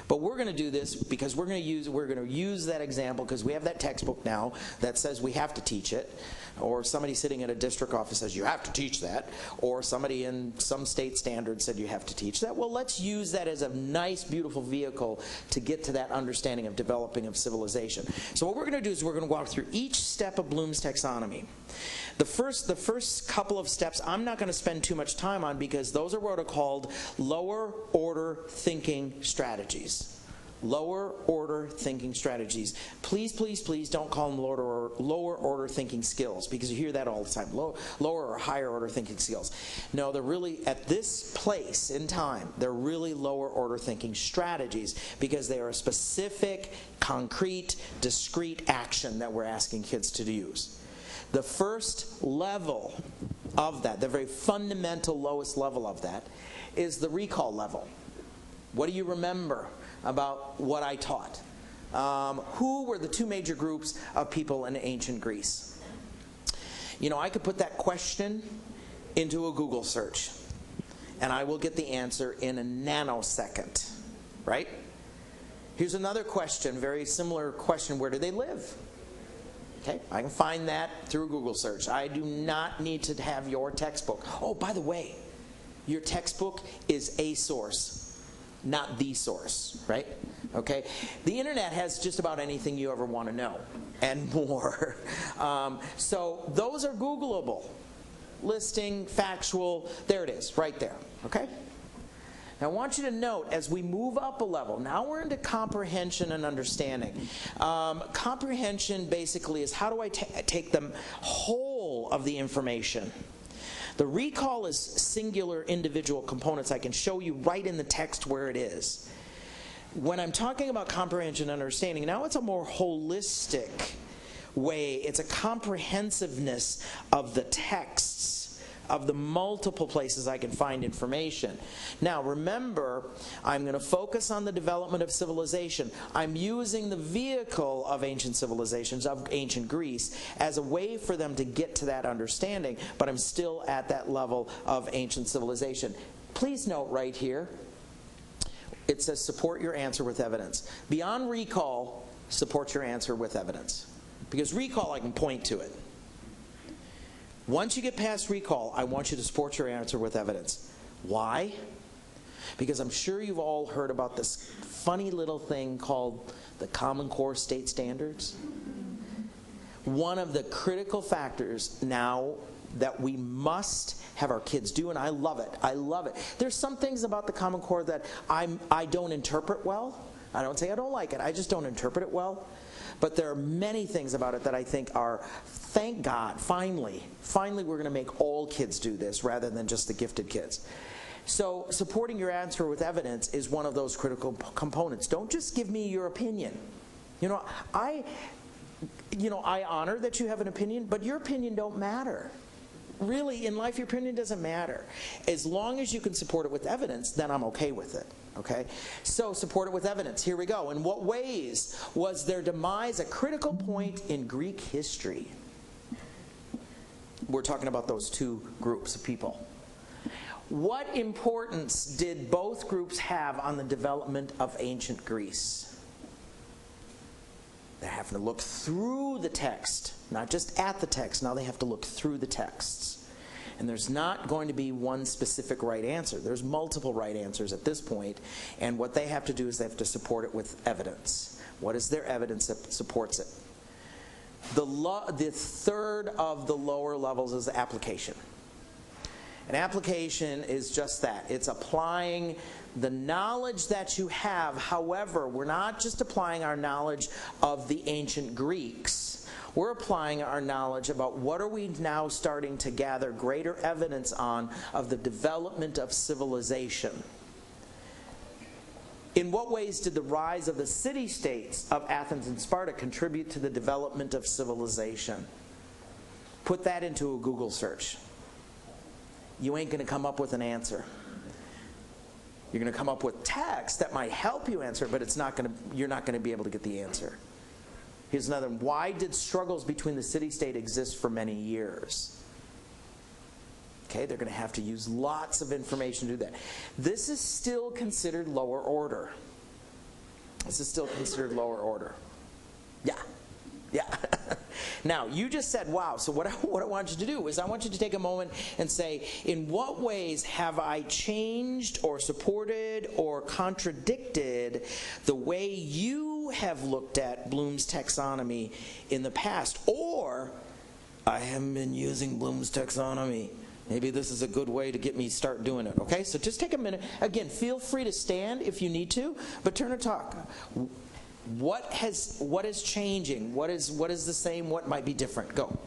But we're going to do this because we're going to use that example because we have that textbook now that says we have to teach it, or somebody sitting at a district office says you have to teach that, or somebody in some state standard said you have to teach that. Well, let's use that as a nice, beautiful vehicle to get to that understanding of developing of civilization. So what we're going to do is we're going to walk through each step of Bloom's taxonomy. The first couple of steps I'm not going to spend too much time on because those are what are called lower order thinking strategies. Lower order thinking strategies. Please, please, please don't call them lower order thinking skills, because you hear that all the time. Lower or higher order thinking skills. No, they're really, at this place in time, they're really lower order thinking strategies, because they are a specific, concrete, discrete action that we're asking kids to use. The first level of that, the very fundamental lowest level of that, is the recall level. What do you remember about what I taught? Who were the two major groups of people in ancient Greece? You know, I could put that question into a Google search, and I will get the answer in a nanosecond, right? Here's another question, very similar question. Where do they live? Okay, I can find that through a Google search. I do not need to have your textbook. Oh, by the way, your textbook is a source, not the source, right? Okay, the internet has just about anything you ever want to know and more. So those are Googleable. Listing, factual, there it is, right there, okay? Now I want you to note, as we move up a level, now we're into comprehension and understanding. Comprehension basically is how do I take the whole of the information. The recall is singular individual components. I can show you right in the text where it is. When I'm talking about comprehension and understanding, now it's a more holistic way. It's a comprehensiveness of the texts, of the multiple places I can find information. Now remember, I'm going to focus on the development of civilization. I'm using the vehicle of ancient civilizations, of ancient Greece, as a way for them to get to that understanding, but I'm still at that level of ancient civilization. Please note right here, it says support your answer with evidence. Beyond recall, support your answer with evidence. Because recall, I can point to it. Once you get past recall, I want you to support your answer with evidence. Why? Because I'm sure you've all heard about this funny little thing called the Common Core State Standards. One of the critical factors now that we must have our kids do, and I love it. I love it. There's some things about the Common Core that I don't interpret well. I don't say I don't like it. I just don't interpret it well. But there are many things about it that I think are, thank God, finally we're going to make all kids do this rather than just the gifted kids. So supporting your answer with evidence is one of those critical components. Don't just give me your opinion. I honor that you have an opinion, but your opinion don't matter. Really, in life, your opinion doesn't matter. As long as you can support it with evidence, then I'm okay with it. Okay? So support it with evidence. Here we go. In what ways was their demise a critical point in Greek history? We're talking about those two groups of people. What importance did both groups have on the development of ancient Greece? They're having to look through the text, not just at the text. Now they have to look through the texts. And there's not going to be one specific right answer. There's multiple right answers at this point, and what they have to do is they have to support it with evidence. What is their evidence that supports it? The third of the lower levels is application. An application is just that. It's applying the knowledge that you have. However, we're not just applying our knowledge of the ancient Greeks. We're applying our knowledge about what are we now starting to gather greater evidence on of the development of civilization. In what ways did the rise of the city-states of Athens and Sparta contribute to the development of civilization? Put that into a Google search. You ain't going to come up with an answer. You're going to come up with text that might help you answer, but you're not going to be able to get the answer. Here's another one. Why did struggles between the city-state exist for many years? Okay, they're going to have to use lots of information to do that. This is still considered lower order. This is still considered lower order. Yeah. Yeah. Now, you just said, wow, so what I want you to do is I want you to take a moment and say, in what ways have I changed or supported or contradicted the way you have looked at Bloom's taxonomy in the past? Or, I haven't been using Bloom's taxonomy. Maybe this is a good way to get me start doing it. Okay, so just take a minute. Again, feel free to stand if you need to, but turn and talk. What is changing? What is the same? What might be different? Go.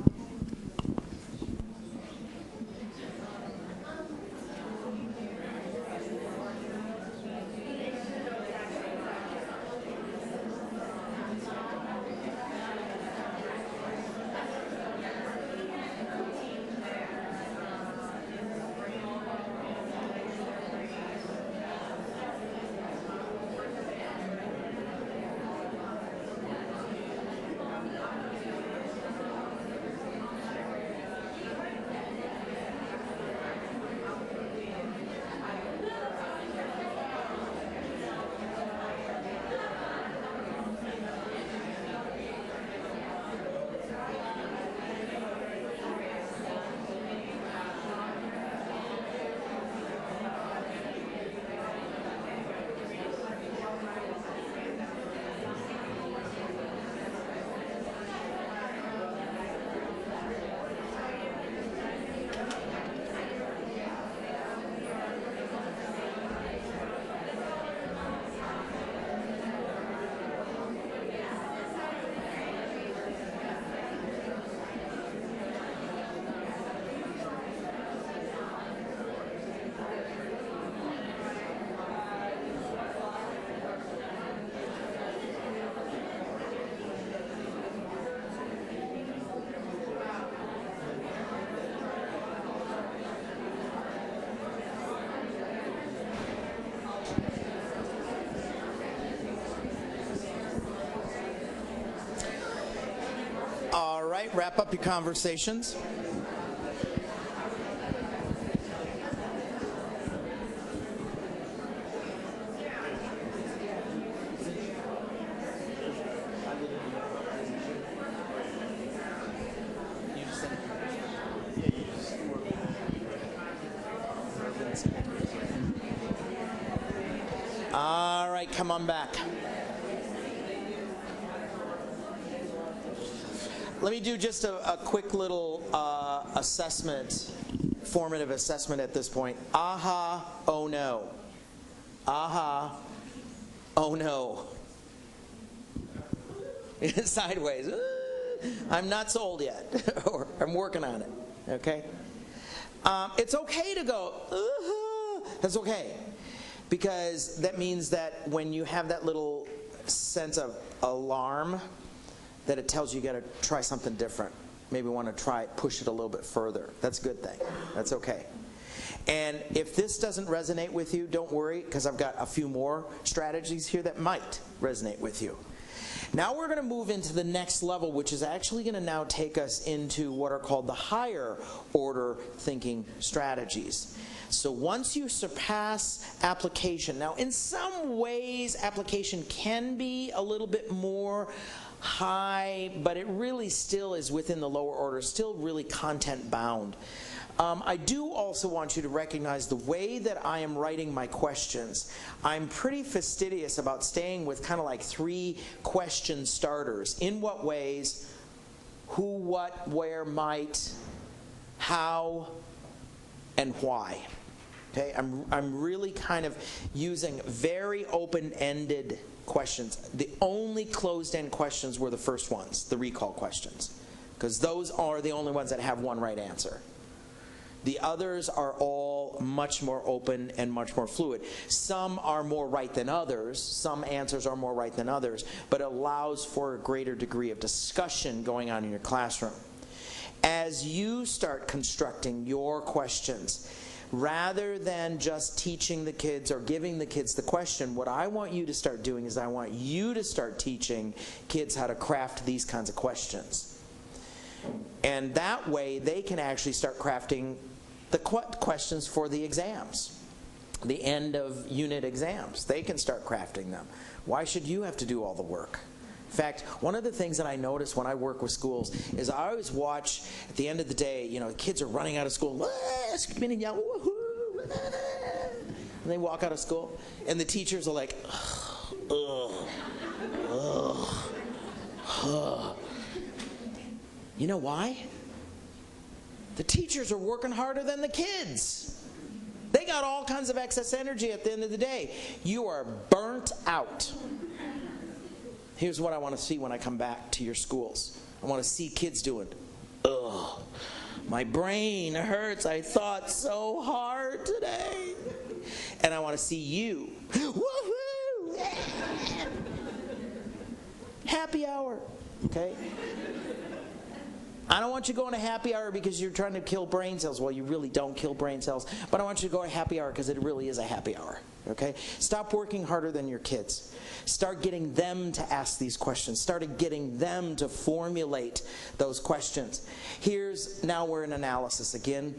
All right, wrap up your conversations. All right, come on back. Let me do just a quick little assessment, formative assessment at this point. Aha, oh no. Aha, oh no. Sideways. I'm not sold yet, or I'm working on it, okay? It's okay to go, that's okay. Because that means that when you have that little sense of alarm, that it tells you got to try something different. Maybe want to push it a little bit further. That's a good thing. That's okay. And if this doesn't resonate with you, don't worry, because I've got a few more strategies here that might resonate with you. Now we're going to move into the next level, which is actually going to now take us into what are called the higher order thinking strategies. So once you surpass application, now in some ways application can be a little bit more high, but it really still is within the lower order, still really content bound. I do also want you to recognize the way that I am writing my questions. I'm pretty fastidious about staying with kind of like 3 question starters. In what ways, who, what, where, might, how, and why. Okay, I'm really kind of using very open-ended questions. The only closed-end questions were the first ones, the recall questions, because those are the only ones that have one right answer. The others are all much more open and much more fluid. Some are more right than others. Some answers are more right than others, but it allows for a greater degree of discussion going on in your classroom. As you start constructing your questions, rather than just teaching the kids or giving the kids the question, what I want you to start doing is I want you to start teaching kids how to craft these kinds of questions. And that way they can actually start crafting the questions for the exams, the end of unit exams. They can start crafting them. Why should you have to do all the work? In fact, one of the things that I notice when I work with schools is I always watch, at the end of the day, you know, kids are running out of school, screaming, yelling, woohoo, and they walk out of school, and the teachers are like, ugh, ugh, ugh. You know why? The teachers are working harder than the kids. They got all kinds of excess energy at the end of the day. You are burnt out. Here's what I want to see when I come back to your schools. I want to see kids doing, ugh, my brain hurts. I thought so hard today. And I want to see you, woohoo, happy hour, okay? I don't want you going to happy hour because you're trying to kill brain cells. Well, you really don't kill brain cells. But I want you to go to happy hour because it really is a happy hour. Okay? Stop working harder than your kids. Start getting them to ask these questions. Start getting them to formulate those questions. Now we're in analysis. Again,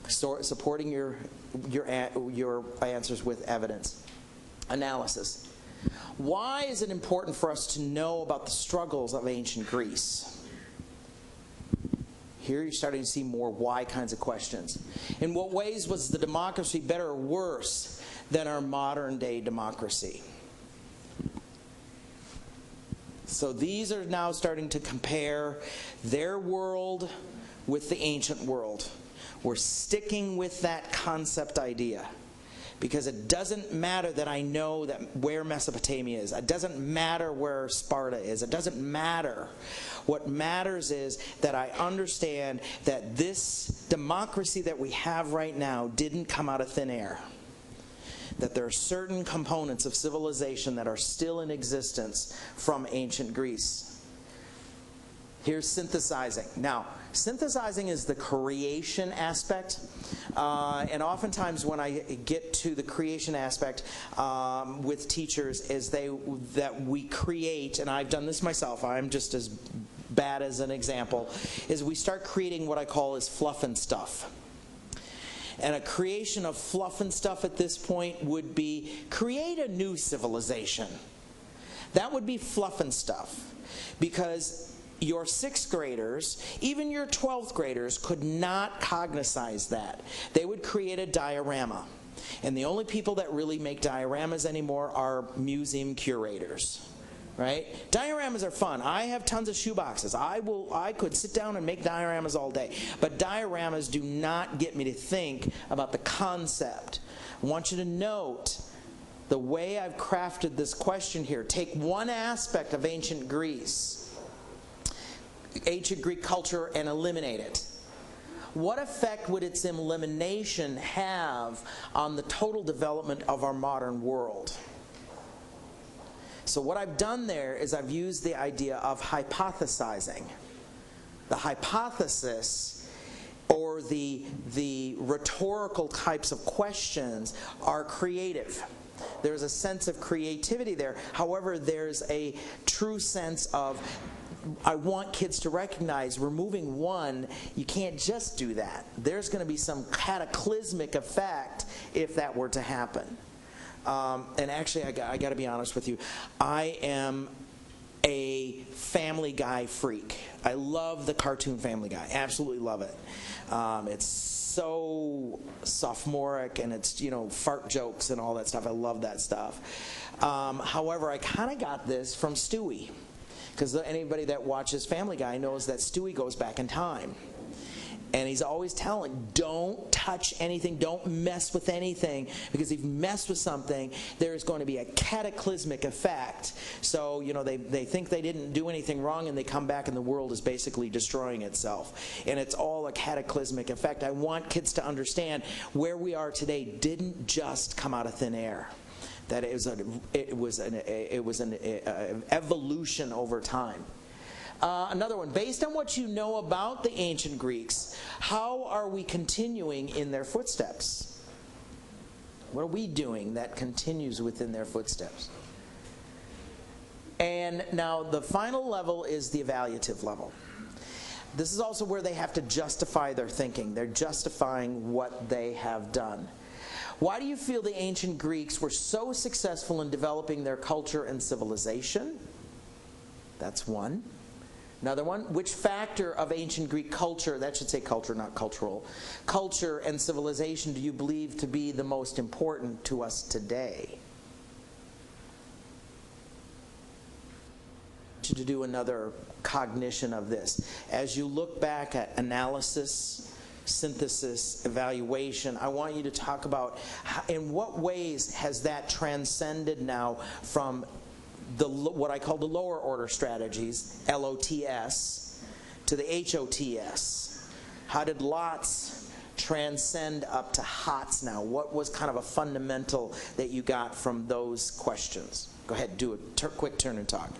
supporting your answers with evidence. Analysis. Why is it important for us to know about the struggles of ancient Greece? Here you're starting to see more why kinds of questions. In what ways was the democracy better or worse than our modern day democracy? So these are now starting to compare their world with the ancient world. We're sticking with that concept idea. Because it doesn't matter that I know that where Mesopotamia is. It doesn't matter where Sparta is. It doesn't matter. What matters is that I understand that this democracy that we have right now didn't come out of thin air. That there are certain components of civilization that are still in existence from ancient Greece. Here's synthesizing. Now, synthesizing is the creation aspect. And oftentimes when I get to the creation aspect with teachers is that we create, and I've done this myself, I'm just as bad as an example, is we start creating what I call is fluff and stuff. And a creation of fluff and stuff at this point would be create a new civilization. That would be fluff and stuff. Because your 6th graders, even your 12th graders, could not cognitize that. They would create a diorama. And the only people that really make dioramas anymore are museum curators. Right? Dioramas are fun. I have tons of shoeboxes. I could sit down and make dioramas all day. But dioramas do not get me to think about the concept. I want you to note the way I've crafted this question here. Take one aspect of ancient Greece, ancient Greek culture, and eliminate it. What effect would its elimination have on the total development of our modern world? So what I've done there is I've used the idea of hypothesizing. The hypothesis or the rhetorical types of questions are creative. There's a sense of creativity there. However, there's a true sense of, I want kids to recognize, removing one, you can't just do that. There's going to be some cataclysmic effect if that were to happen. And actually, I got to be honest with you, I am a Family Guy freak. I love the cartoon Family Guy. Absolutely love it. It's so sophomoric, and it's, fart jokes and all that stuff. I love that stuff. However, I kind of got this from Stewie, because anybody that watches Family Guy knows that Stewie goes back in time. And he's always telling, don't touch anything, don't mess with anything, because if you mess with something, there's going to be a cataclysmic effect. So, they think they didn't do anything wrong, and they come back and the world is basically destroying itself. And it's all a cataclysmic effect. I want kids to understand where we are today didn't just come out of thin air. That it was an evolution over time. Another one, based on what you know about the ancient Greeks, how are we continuing in their footsteps? What are we doing that continues within their footsteps? And now the final level is the evaluative level. This is also where they have to justify their thinking. They're justifying what they have done. Why do you feel the ancient Greeks were so successful in developing their culture and civilization? That's one. Another one, which factor of ancient Greek culture, that should say culture, not cultural, culture and civilization do you believe to be the most important to us today? To do another cognition of this. As you look back at analysis, synthesis, evaluation, I want you to talk about in what ways has that transcended now from what I call the lower order strategies, LOTS, to the HOTS. How did LOTS transcend up to HOTS now? What was kind of a fundamental that you got from those questions? Go ahead, do a quick turn and talk.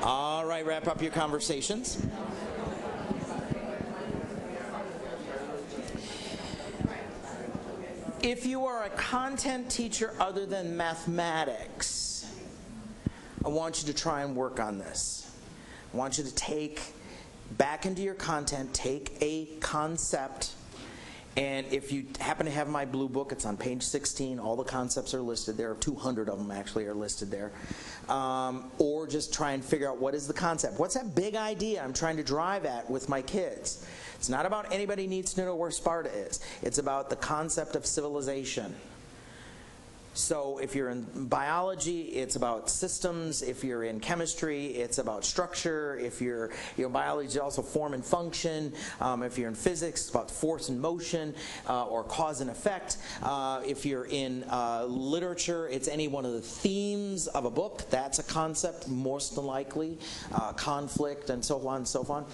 All right, wrap up your conversations. If you are a content teacher other than mathematics, I want you to try and work on this. I want you to take back into your content, take a concept, and if you happen to have my blue book, it's on page 16. All the concepts are listed there. 200 of them actually are listed there. Or just try and figure out, what is the concept? What's that big idea I'm trying to drive at with my kids? It's not about anybody needs to know where Sparta is. It's about the concept of civilization. So if you're in biology, it's about systems. If you're in chemistry, it's about structure. If you're biology is also form and function. If you're in physics, it's about force and motion or cause and effect. If you're in literature, it's any one of the themes of a book. That's a concept, most than likely. Conflict and so on and so on.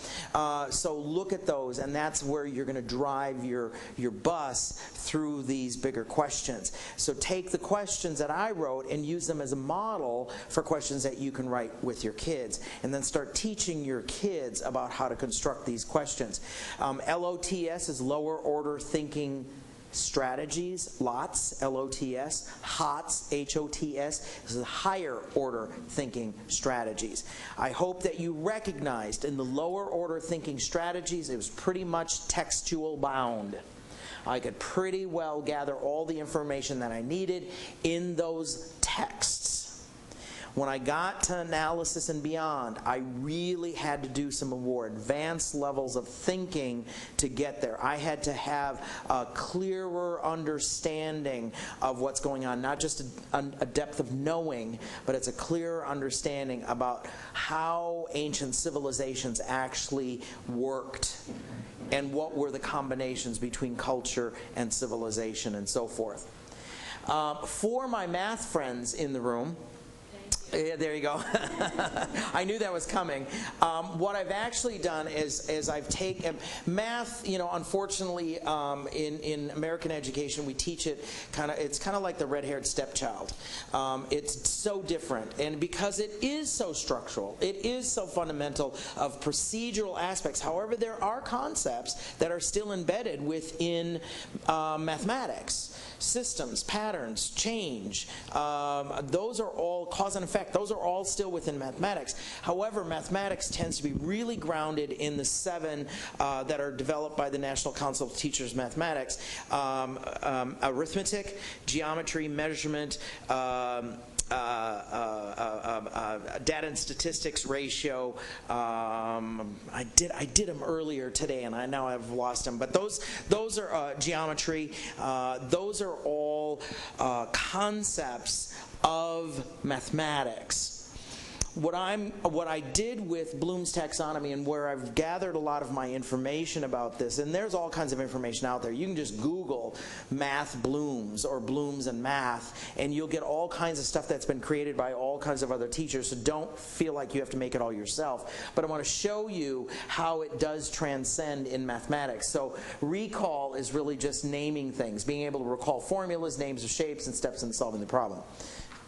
So look at those, and that's where you're going to drive your bus through these bigger questions. So take the questions that I wrote and use them as a model for questions that you can write with your kids, and then start teaching your kids about how to construct these questions. LOTS is lower order thinking strategies. LOTS, L-O-T-S. HOTS, H-O-T-S. This is higher order thinking strategies. I hope that you recognized in the lower order thinking strategies, it was pretty much textual bound. I could pretty well gather all the information that I needed in those texts. When I got to analysis and beyond, I really had to do some more advanced levels of thinking to get there. I had to have a clearer understanding of what's going on, not just a depth of knowing, but it's a clearer understanding about how ancient civilizations actually worked and what were the combinations between culture and civilization and so forth. For my math friends in the room, yeah, there you go. I knew that was coming. What I've actually done is I've taken math. You know, unfortunately, in American education, we teach it it's kind of like the red-haired stepchild. It's so different, and because it is so structural, it is so fundamental of procedural aspects. However, there are concepts that are still embedded within mathematics. Systems, patterns, change. Those are all cause and effect. Those are all still within mathematics. However, mathematics tends to be really grounded in the 7 that are developed by the National Council of Teachers Mathematics. Arithmetic, geometry, measurement, data and statistics ratio. I did them earlier today, and now I've lost them. But those are geometry. Those are all concepts of mathematics. What I did with Bloom's taxonomy, and where I've gathered a lot of my information about this, and there's all kinds of information out there. You can just Google math Blooms or Blooms and math, and you'll get all kinds of stuff that's been created by all kinds of other teachers. So don't feel like you have to make it all yourself. But I want to show you how it does transcend in mathematics. So recall is really just naming things, being able to recall formulas, names of shapes, and steps in solving the problem.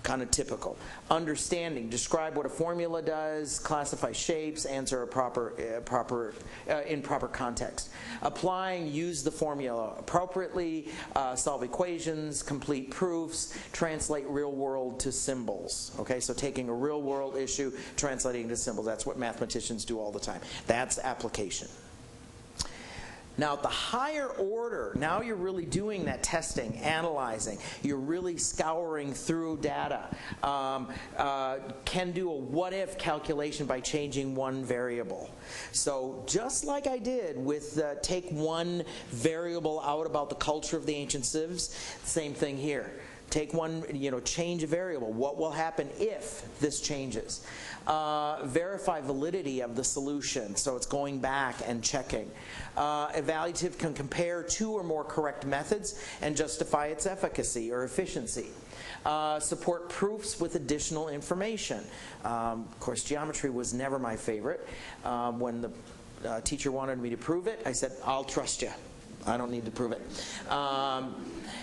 Kind of typical. Understanding, describe what a formula does, classify shapes, answer in proper context. Applying, use the formula appropriately, solve equations, complete proofs, translate real world to symbols. Okay, so taking a real world issue, translating it to symbols. That's what mathematicians do all the time. That's application. Now, at the higher order, now you're really doing that testing, analyzing. You're really scouring through data. Can do a what-if calculation by changing one variable. So just like I did with take one variable out about the culture of the ancient civs, same thing here. Take one, change a variable. What will happen if this changes? Verify validity of the solution. So it's going back and checking. Evaluative can compare 2 or more correct methods and justify its efficacy or efficiency. Support proofs with additional information. Of course, geometry was never my favorite. When the teacher wanted me to prove it, I said, I'll trust you. I don't need to prove it.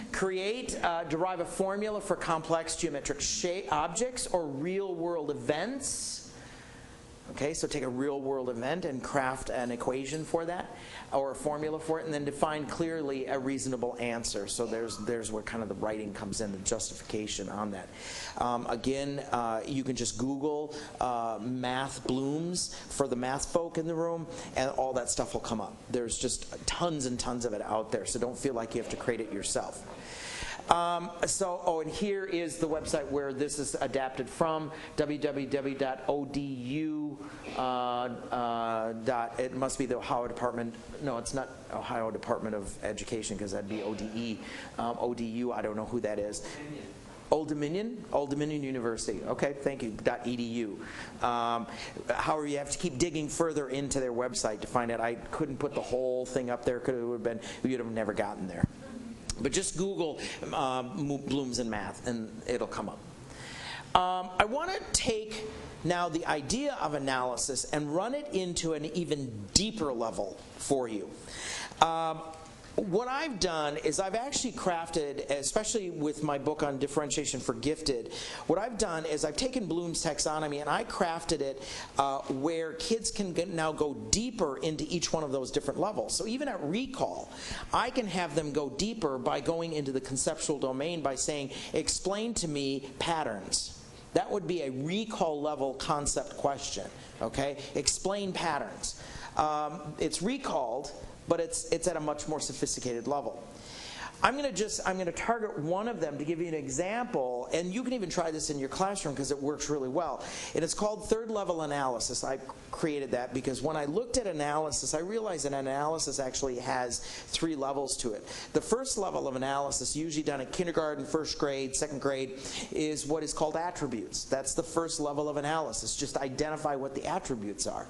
Derive a formula for complex geometric objects or real-world events. Okay, so take a real world event and craft an equation for that, or a formula for it, and then define clearly a reasonable answer. So there's where kind of the writing comes in, the justification on that. Again, you can just Google math blooms for the math folk in the room, and all that stuff will come up. There's just tons and tons of it out there, so don't feel like you have to create it yourself. And here is the website where this is adapted from, www.odu. It must be the Ohio Department. No, it's not Ohio Department of Education, because that'd be ODE. ODU, I don't know who that is. Old Dominion University. Okay, thank you. .edu. However, you have to keep digging further into their website to find out. I couldn't put the whole thing up there because you'd have never gotten there. But just Google blooms in math, and it'll come up. I want to take now the idea of analysis and run it into an even deeper level for you. What I've done is I've actually crafted, especially with my book on differentiation for gifted, what I've done is I've taken Bloom's taxonomy and I crafted it where kids can now go deeper into each one of those different levels. So even at recall, I can have them go deeper by going into the conceptual domain by saying, explain to me patterns. That would be a recall level concept question, okay? Explain patterns. It's recalled, but it's at a much more sophisticated level. I'm going to target one of them to give you an example, and you can even try this in your classroom because it works really well. And it's called third level analysis. I created that because when I looked at analysis, I realized that analysis actually has 3 levels to it. The first level of analysis, usually done in kindergarten, first grade, second grade, is what is called attributes. That's the first level of analysis. Just identify what the attributes are.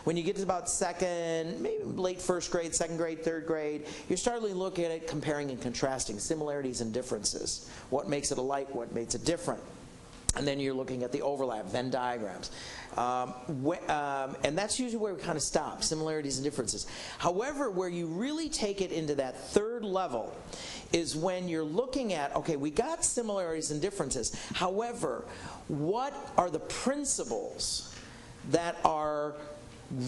When you get to about second, maybe late first grade, second grade, third grade, you're starting to look at it, comparing and contrasting, similarities and differences. What makes it alike, what makes it different? And then you're looking at the overlap, Venn diagrams. And that's usually where we kind of stop, similarities and differences. However, where you really take it into that third level is when you're looking at, okay, we got similarities and differences. However, what are the principles that are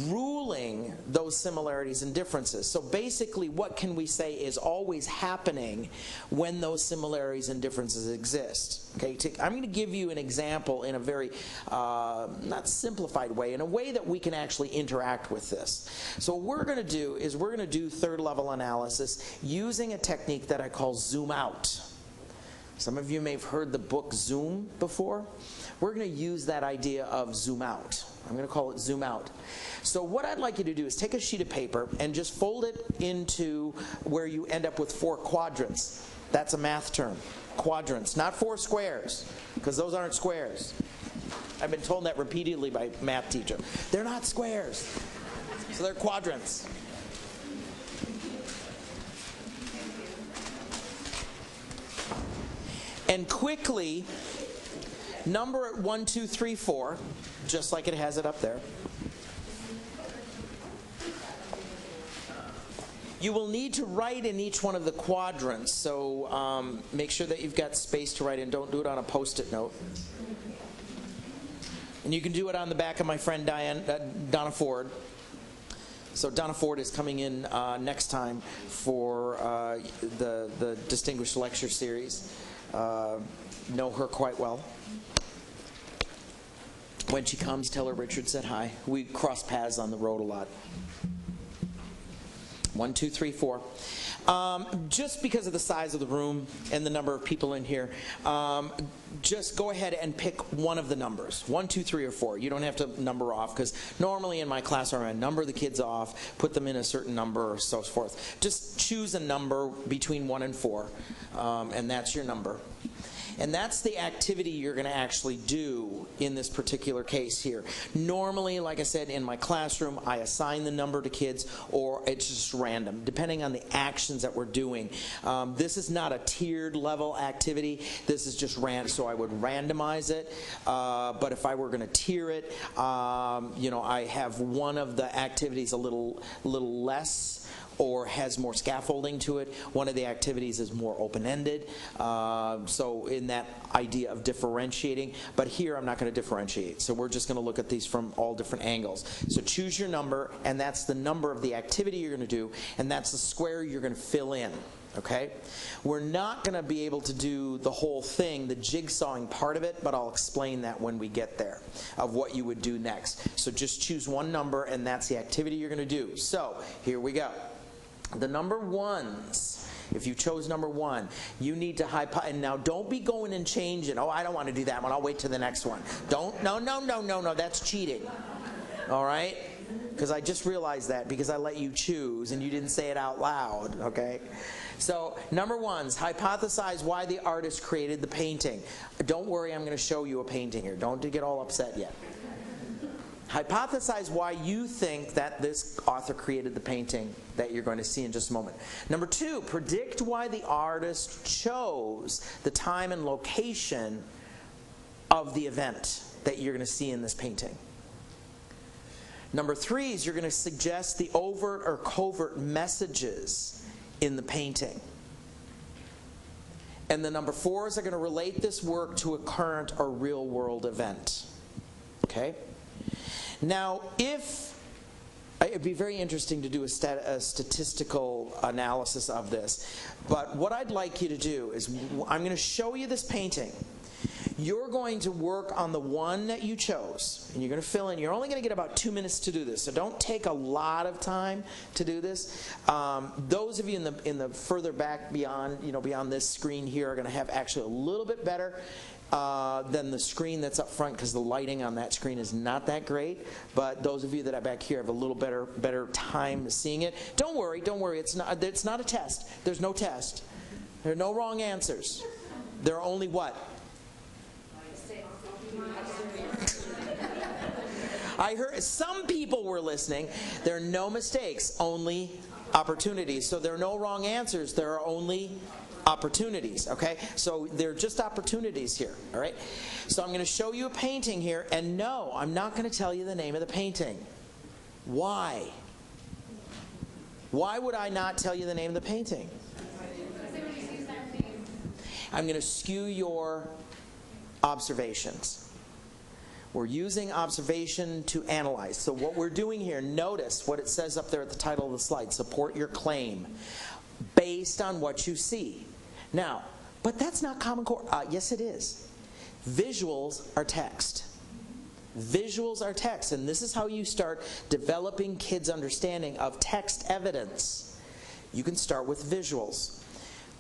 ruling those similarities and differences? So basically, what can we say is always happening when those similarities and differences exist? Okay, I'm going to give you an example in a very not simplified way, in a way that we can actually interact with this. So what we're going to do is we're going to do third level analysis using a technique that I call zoom out. Some of you may have heard the book Zoom before. We're going to use that idea of zoom out. I'm going to call it zoom out. So what I'd like you to do is take a sheet of paper and just fold it into where you end up with 4 quadrants. That's a math term. Quadrants, not 4 squares, because those aren't squares. I've been told that repeatedly by math teacher. They're not squares. So they're quadrants. And quickly number it 1, 2, 3, 4, just like it has it up there. You will need to write in each one of the quadrants, so make sure that you've got space to write in. Don't do it on a Post-it note. And you can do it on the back of my friend Donna Ford. So Donna Ford is coming in next time for the Distinguished Lecture Series. Know her quite well. When she comes, tell her Richard said hi. We cross paths on the road a lot. 1, 2, 3, 4. Just because of the size of the room and the number of people in here, just go ahead and pick one of the numbers. 1, 2, 3, or 4. You don't have to number off, because normally in my classroom I number the kids off, put them in a certain number, or so forth. Just choose a number between 1 and 4, and that's your number. And that's the activity you're going to actually do in this particular case here. Normally, like I said, in my classroom, I assign the number to kids, or it's just random, depending on the actions that we're doing. This is not a tiered level activity. This is just random, so I would randomize it. But if I were going to tier it, I have one of the activities a little less or has more scaffolding to it. One of the activities is more open-ended. So in that idea of differentiating, but here I'm not going to differentiate. So we're just going to look at these from all different angles. So choose your number, and that's the number of the activity you're going to do, and that's the square you're going to fill in. Okay? We're not going to be able to do the whole thing, the jigsawing part of it, but I'll explain that when we get there, of what you would do next. So just choose one number, and that's the activity you're going to do. So here we go. The number ones, if you chose number 1, you need to and now don't be going and changing. Oh, I don't want to do that one. I'll wait till the next one. No, that's cheating. All right? Because I just realized that because I let you choose and you didn't say it out loud, okay? So, number 1, hypothesize why the artist created the painting. Don't worry, I'm going to show you a painting here. Don't get all upset yet. Hypothesize why you think that this author created the painting that you're going to see in just a moment. Number 2, predict why the artist chose the time and location of the event that you're going to see in this painting. Number 3 is you're going to suggest the overt or covert messages in the painting. And the number 4 is they're going to relate this work to a current or real world event. Okay? Now, it'd be very interesting to do a statistical analysis of this, but what I'd like you to do is I'm going to show you this painting. You're going to work on the one that you chose, and you're going to fill in. You're only going to get about 2 minutes to do this, so don't take a lot of time to do this. Those of you in the further back beyond this screen here are going to have actually a little bit better than the screen that's up front because the lighting on that screen is not that great. But those of you that are back here have a little better time seeing it. Don't worry. It's not a test. There's no test. There are no wrong answers. There are only what? I heard some people were listening. There are no mistakes, only opportunities. So there are no wrong answers. There are only opportunities, okay? So they're just opportunities here, all right? So I'm going to show you a painting here, and no, I'm not going to tell you the name of the painting. Why? Why would I not tell you the name of the painting? I'm going to skew your observations. We're using observation to analyze. So what we're doing here, notice what it says up there at the title of the slide, support your claim based on what you see. Now, but that's not Common Core. Yes, it is. Visuals are text. Visuals are text, and this is how you start developing kids' understanding of text evidence. You can start with visuals.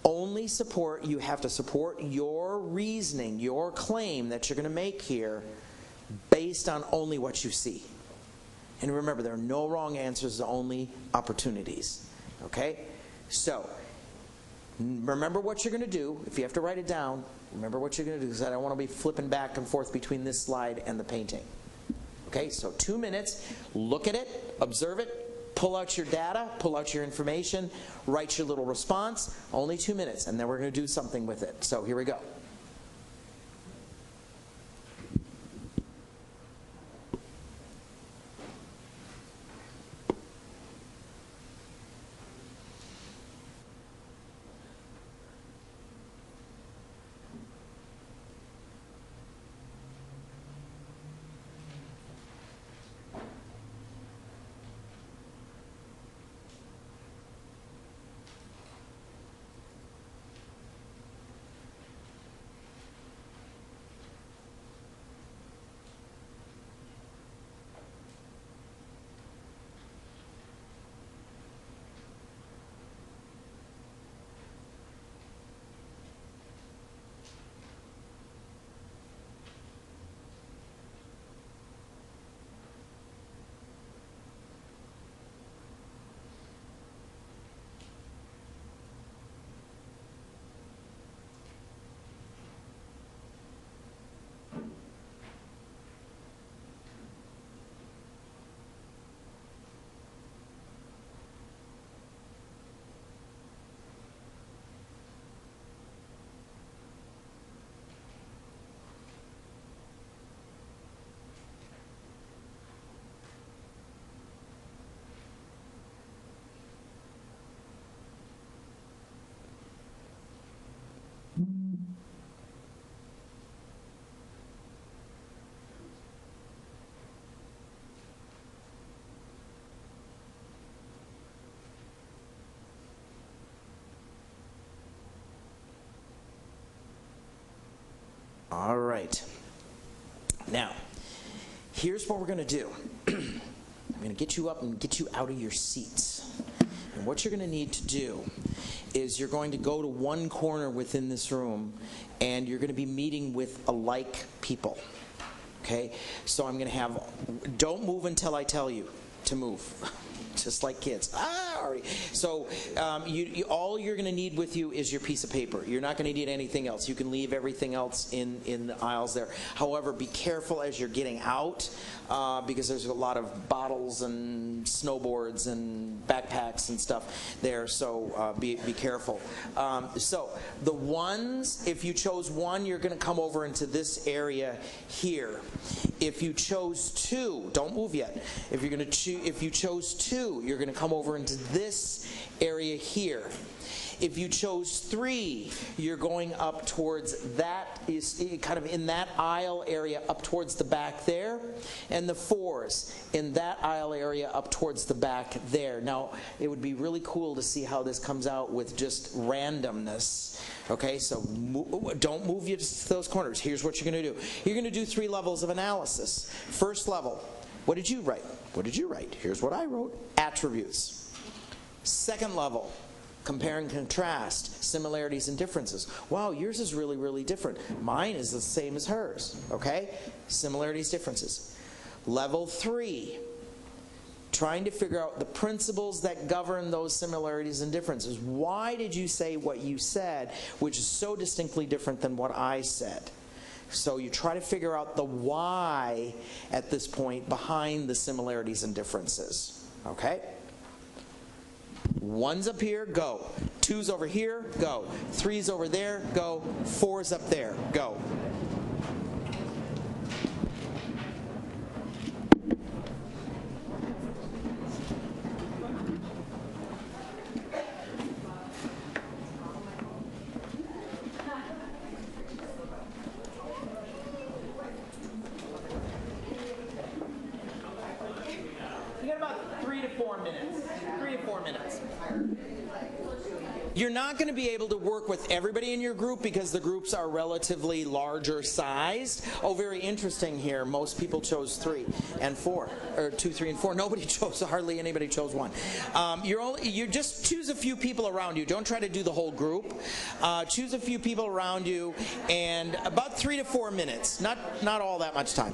You have to support your reasoning, your claim that you're going to make here based on only what you see. And remember, there are no wrong answers, only opportunities. Okay? So, remember what you're going to do. If you have to write it down, remember what you're going to do, because I don't want to be flipping back and forth between this slide and the painting. Okay? So 2 minutes. Look at it. Observe it. Pull out your data. Pull out your information. Write your little response. Only 2 minutes. And then we're going to do something with it. So here we go. All right. Now, here's what we're going to do. I'm going to get you up and get you out of your seats. And what you're going to need to do is you're going to go to one corner within this room, and you're going to be meeting with alike people. Okay? So I'm going to have, don't move until I tell you to move. Just like kids. Already. So all you're going to need with you is your piece of paper. You're not going to need anything else. You can leave everything else in the aisles there. However, be careful as you're getting out because there's a lot of bottles and snowboards and backpacks and stuff there. So be careful. So the ones, if you chose one, you're going to come over into this area here. If you chose two, don't move yet. If you chose two, you're going to come over into this area here. If you chose three, you're going up towards that, is kind of in that aisle area up towards the back there. And the fours in that aisle area up towards the back there. Now, it would be really cool to see how this comes out with just randomness. Okay, so don't move you to those corners. Here's what you're going to do. You're going to do 3 levels of analysis. First level, what did you write? What did you write? Here's what I wrote. Attributes. Second level, compare and contrast, similarities and differences. Wow, yours is really, really different. Mine is the same as hers. Okay? Similarities, differences. Level 3, trying to figure out the principles that govern those similarities and differences. Why did you say what you said, which is so distinctly different than what I said? So you try to figure out the why at this point behind the similarities and differences. Okay? 1's up here, go. 2's over here, go. 3's over there, go. 4's up there, go. You got about 3 to 4 minutes. 3 to 4 minutes. You're not going to be able to work with everybody in your group because the groups are relatively larger sized. Oh, very interesting here. Most people chose 3 and 4, or 2, 3, and 4. Nobody chose, hardly anybody chose 1. You just choose a few people around you. Don't try to do the whole group. Choose a few people around you, and about 3 to 4 minutes. Not all that much time.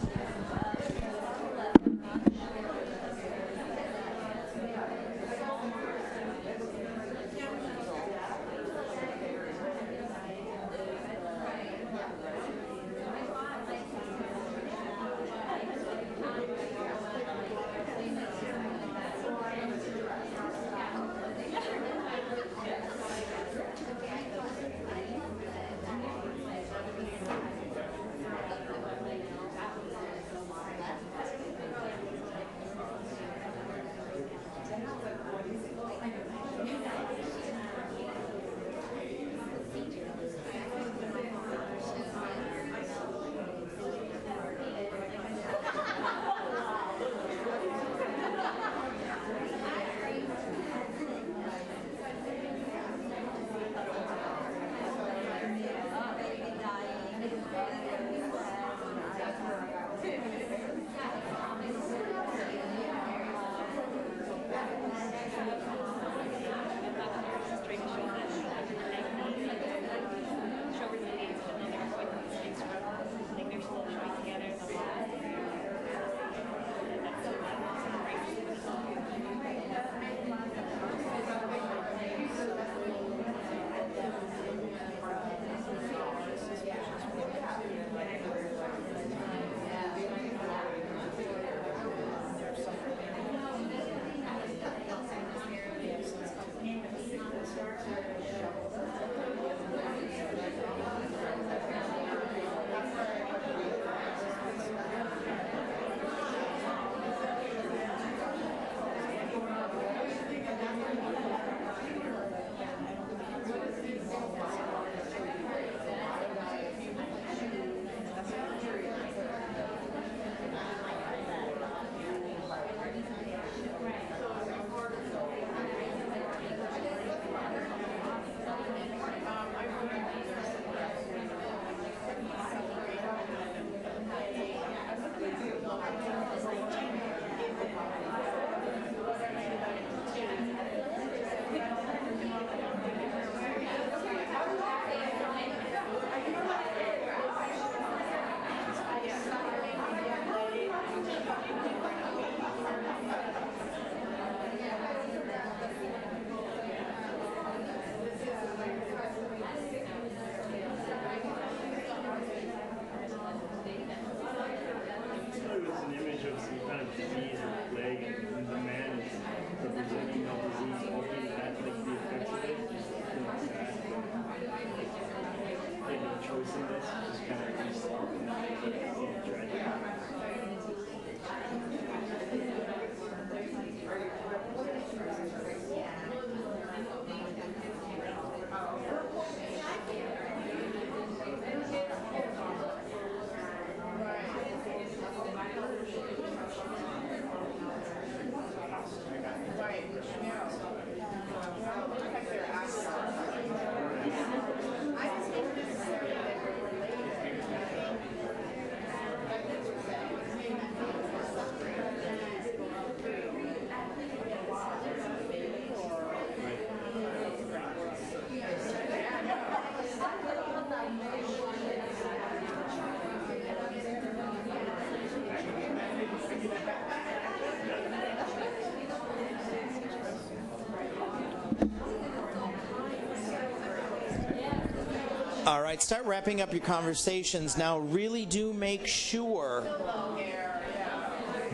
All right, start wrapping up your conversations now. Really do make sure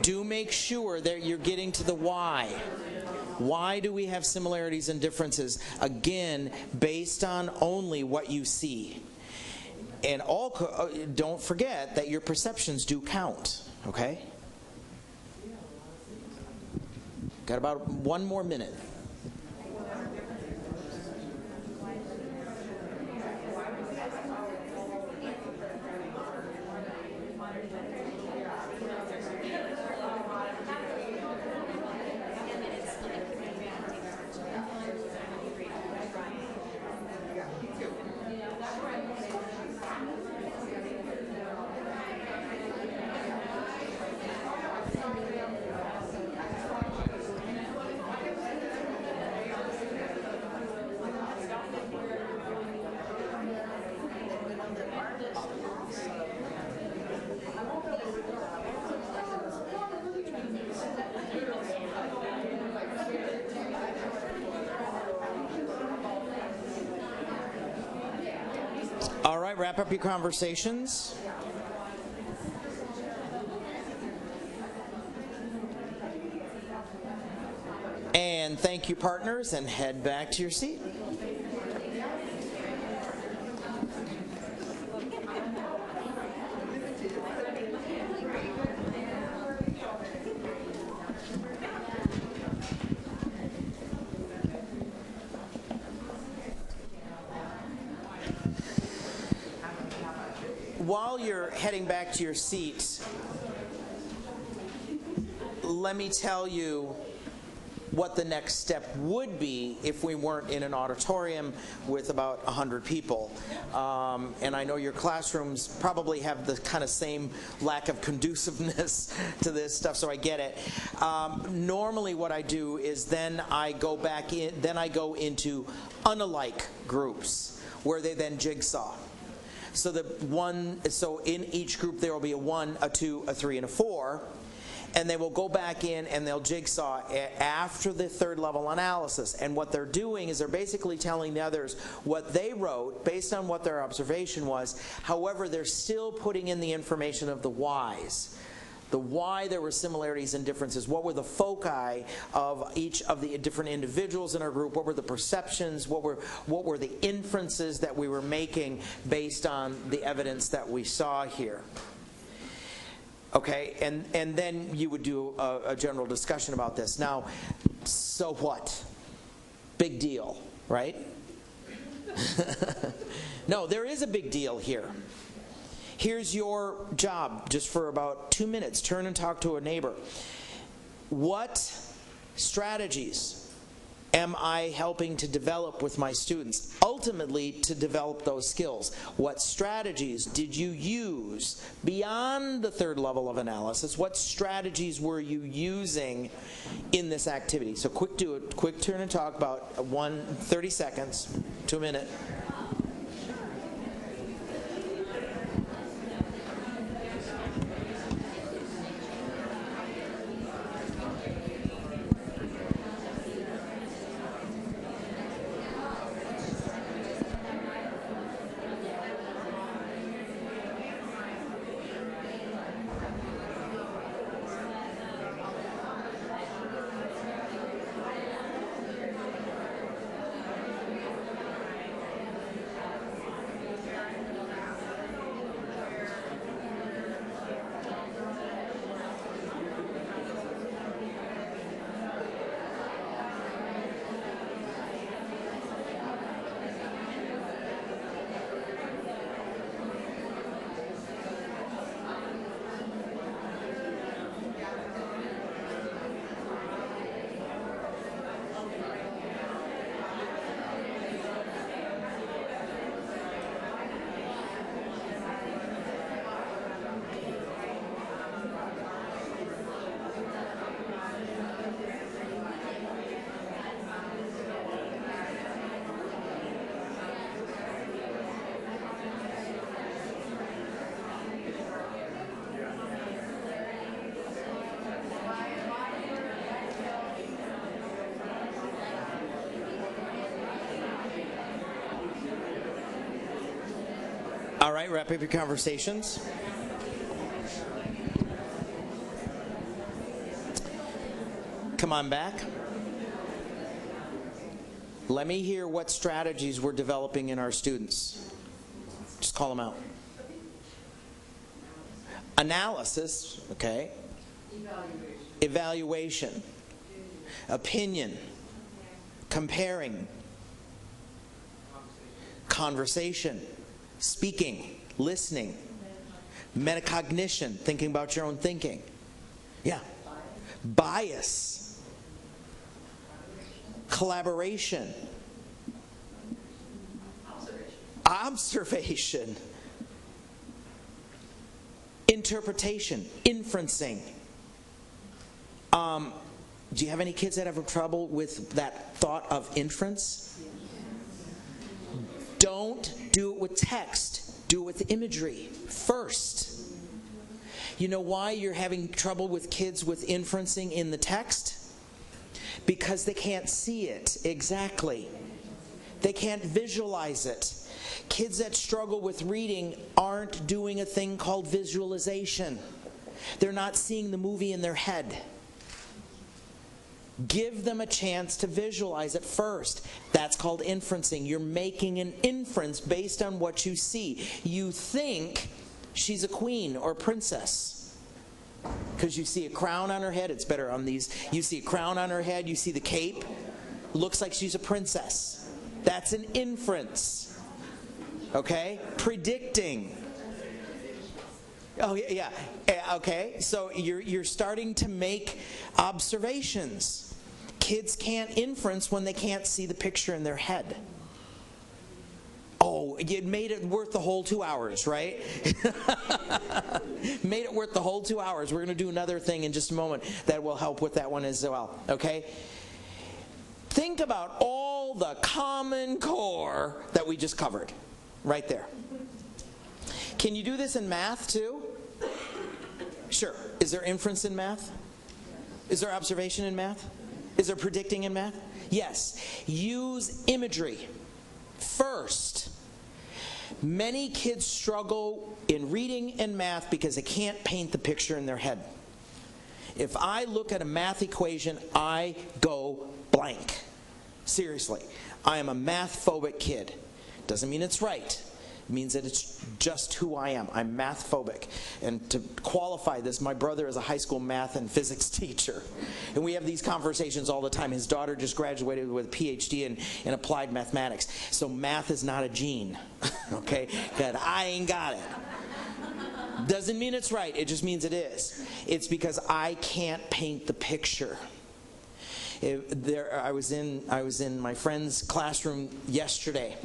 that you're getting to the why. Why do we have similarities and differences? Again, based on only what you see. And don't forget that your perceptions do count, okay? Got about 1 more minute. All right, wrap up your conversations. And thank you, partners, and head back to your seat. While you're heading back to your seats, let me tell you what the next step would be if we weren't in an auditorium with about 100 people. And I know your classrooms probably have the kind of same lack of conduciveness to this stuff, so I get it. Normally what I do is then I go into unalike groups where they then jigsaw. So in each group there will be a 1, a 2, a 3, and a 4. And they will go back in and they'll jigsaw after the third level analysis. And what they're doing is they're basically telling the others what they wrote based on what their observation was. However, they're still putting in the information of the whys. The why there were similarities and differences. What were the foci of each of the different individuals in our group? What were the perceptions? What were the inferences that we were making based on the evidence that we saw here? Okay, and then you would do a general discussion about this. Now, so what? Big deal, right? No, there is a big deal here. Here's your job, just for about 2 minutes. Turn and talk to a neighbor. What strategies am I helping to develop with my students? Ultimately, to develop those skills. What strategies did you use beyond the third level of analysis? What strategies were you using in this activity? So quick turn and talk, about 30 seconds to a minute. right, wrap up your conversations. Come on back. Let me hear what strategies we're developing in our students. Just call them out. Analysis, okay. Evaluation. Opinion. Comparing. Conversation. Speaking. Listening. Metacognition. Thinking about your own thinking. Yeah. Bias. Collaboration. Observation. Interpretation. Inferencing. Do you have any kids that have trouble with that thought of inference? Don't do it with text. Do it with imagery first. You know why you're having trouble with kids with inferencing in the text? Because they can't see it exactly. They can't visualize it. Kids that struggle with reading aren't doing a thing called visualization. They're not seeing the movie in their head. Give them a chance to visualize it first. That's called inferencing. You're making an inference based on what you see. You think she's a queen or a princess. Because you see a crown on her head. It's better on these. You see a crown on her head. You see the cape. Looks like she's a princess. That's an inference. Okay? Predicting. Oh, yeah. Okay, so you're starting to make observations. Kids can't inference when they can't see the picture in their head. Oh, you made it worth the whole 2 hours, right? Made it worth the whole 2 hours. We're going to do another thing in just a moment that will help with that one as well, okay? Think about all the Common Core that we just covered right there. Can you do this in math too? Sure. Is there inference in math? Is there observation in math? Is there predicting in math? Yes. Use imagery first. Many kids struggle in reading and math because they can't paint the picture in their head. If I look at a math equation, I go blank. Seriously. I am a math-phobic kid. Doesn't mean it's right. It means that it's just who I am. I'm math phobic. And to qualify this, my brother is a high school math and physics teacher. And we have these conversations all the time. His daughter just graduated with a PhD in applied mathematics. So math is not a gene. Okay? That I ain't got it. Doesn't mean it's right. It just means it is. It's because I can't paint the picture. I was in my friend's classroom yesterday.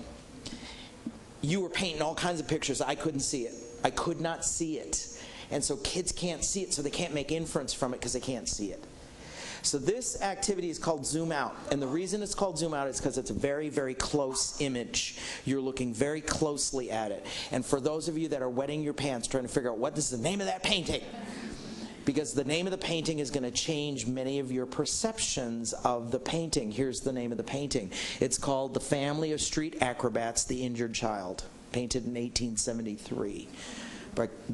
You were painting all kinds of pictures. I couldn't see it. I could not see it. And so kids can't see it, so they can't make inference from it because they can't see it. So this activity is called zoom out. And the reason it's called zoom out is because it's a very, very close image. You're looking very closely at it. And for those of you that are wetting your pants trying to figure out what is the name of that painting, because the name of the painting is going to change many of your perceptions of the painting. Here's the name of the painting. It's called The Family of Street Acrobats, The Injured Child, painted in 1873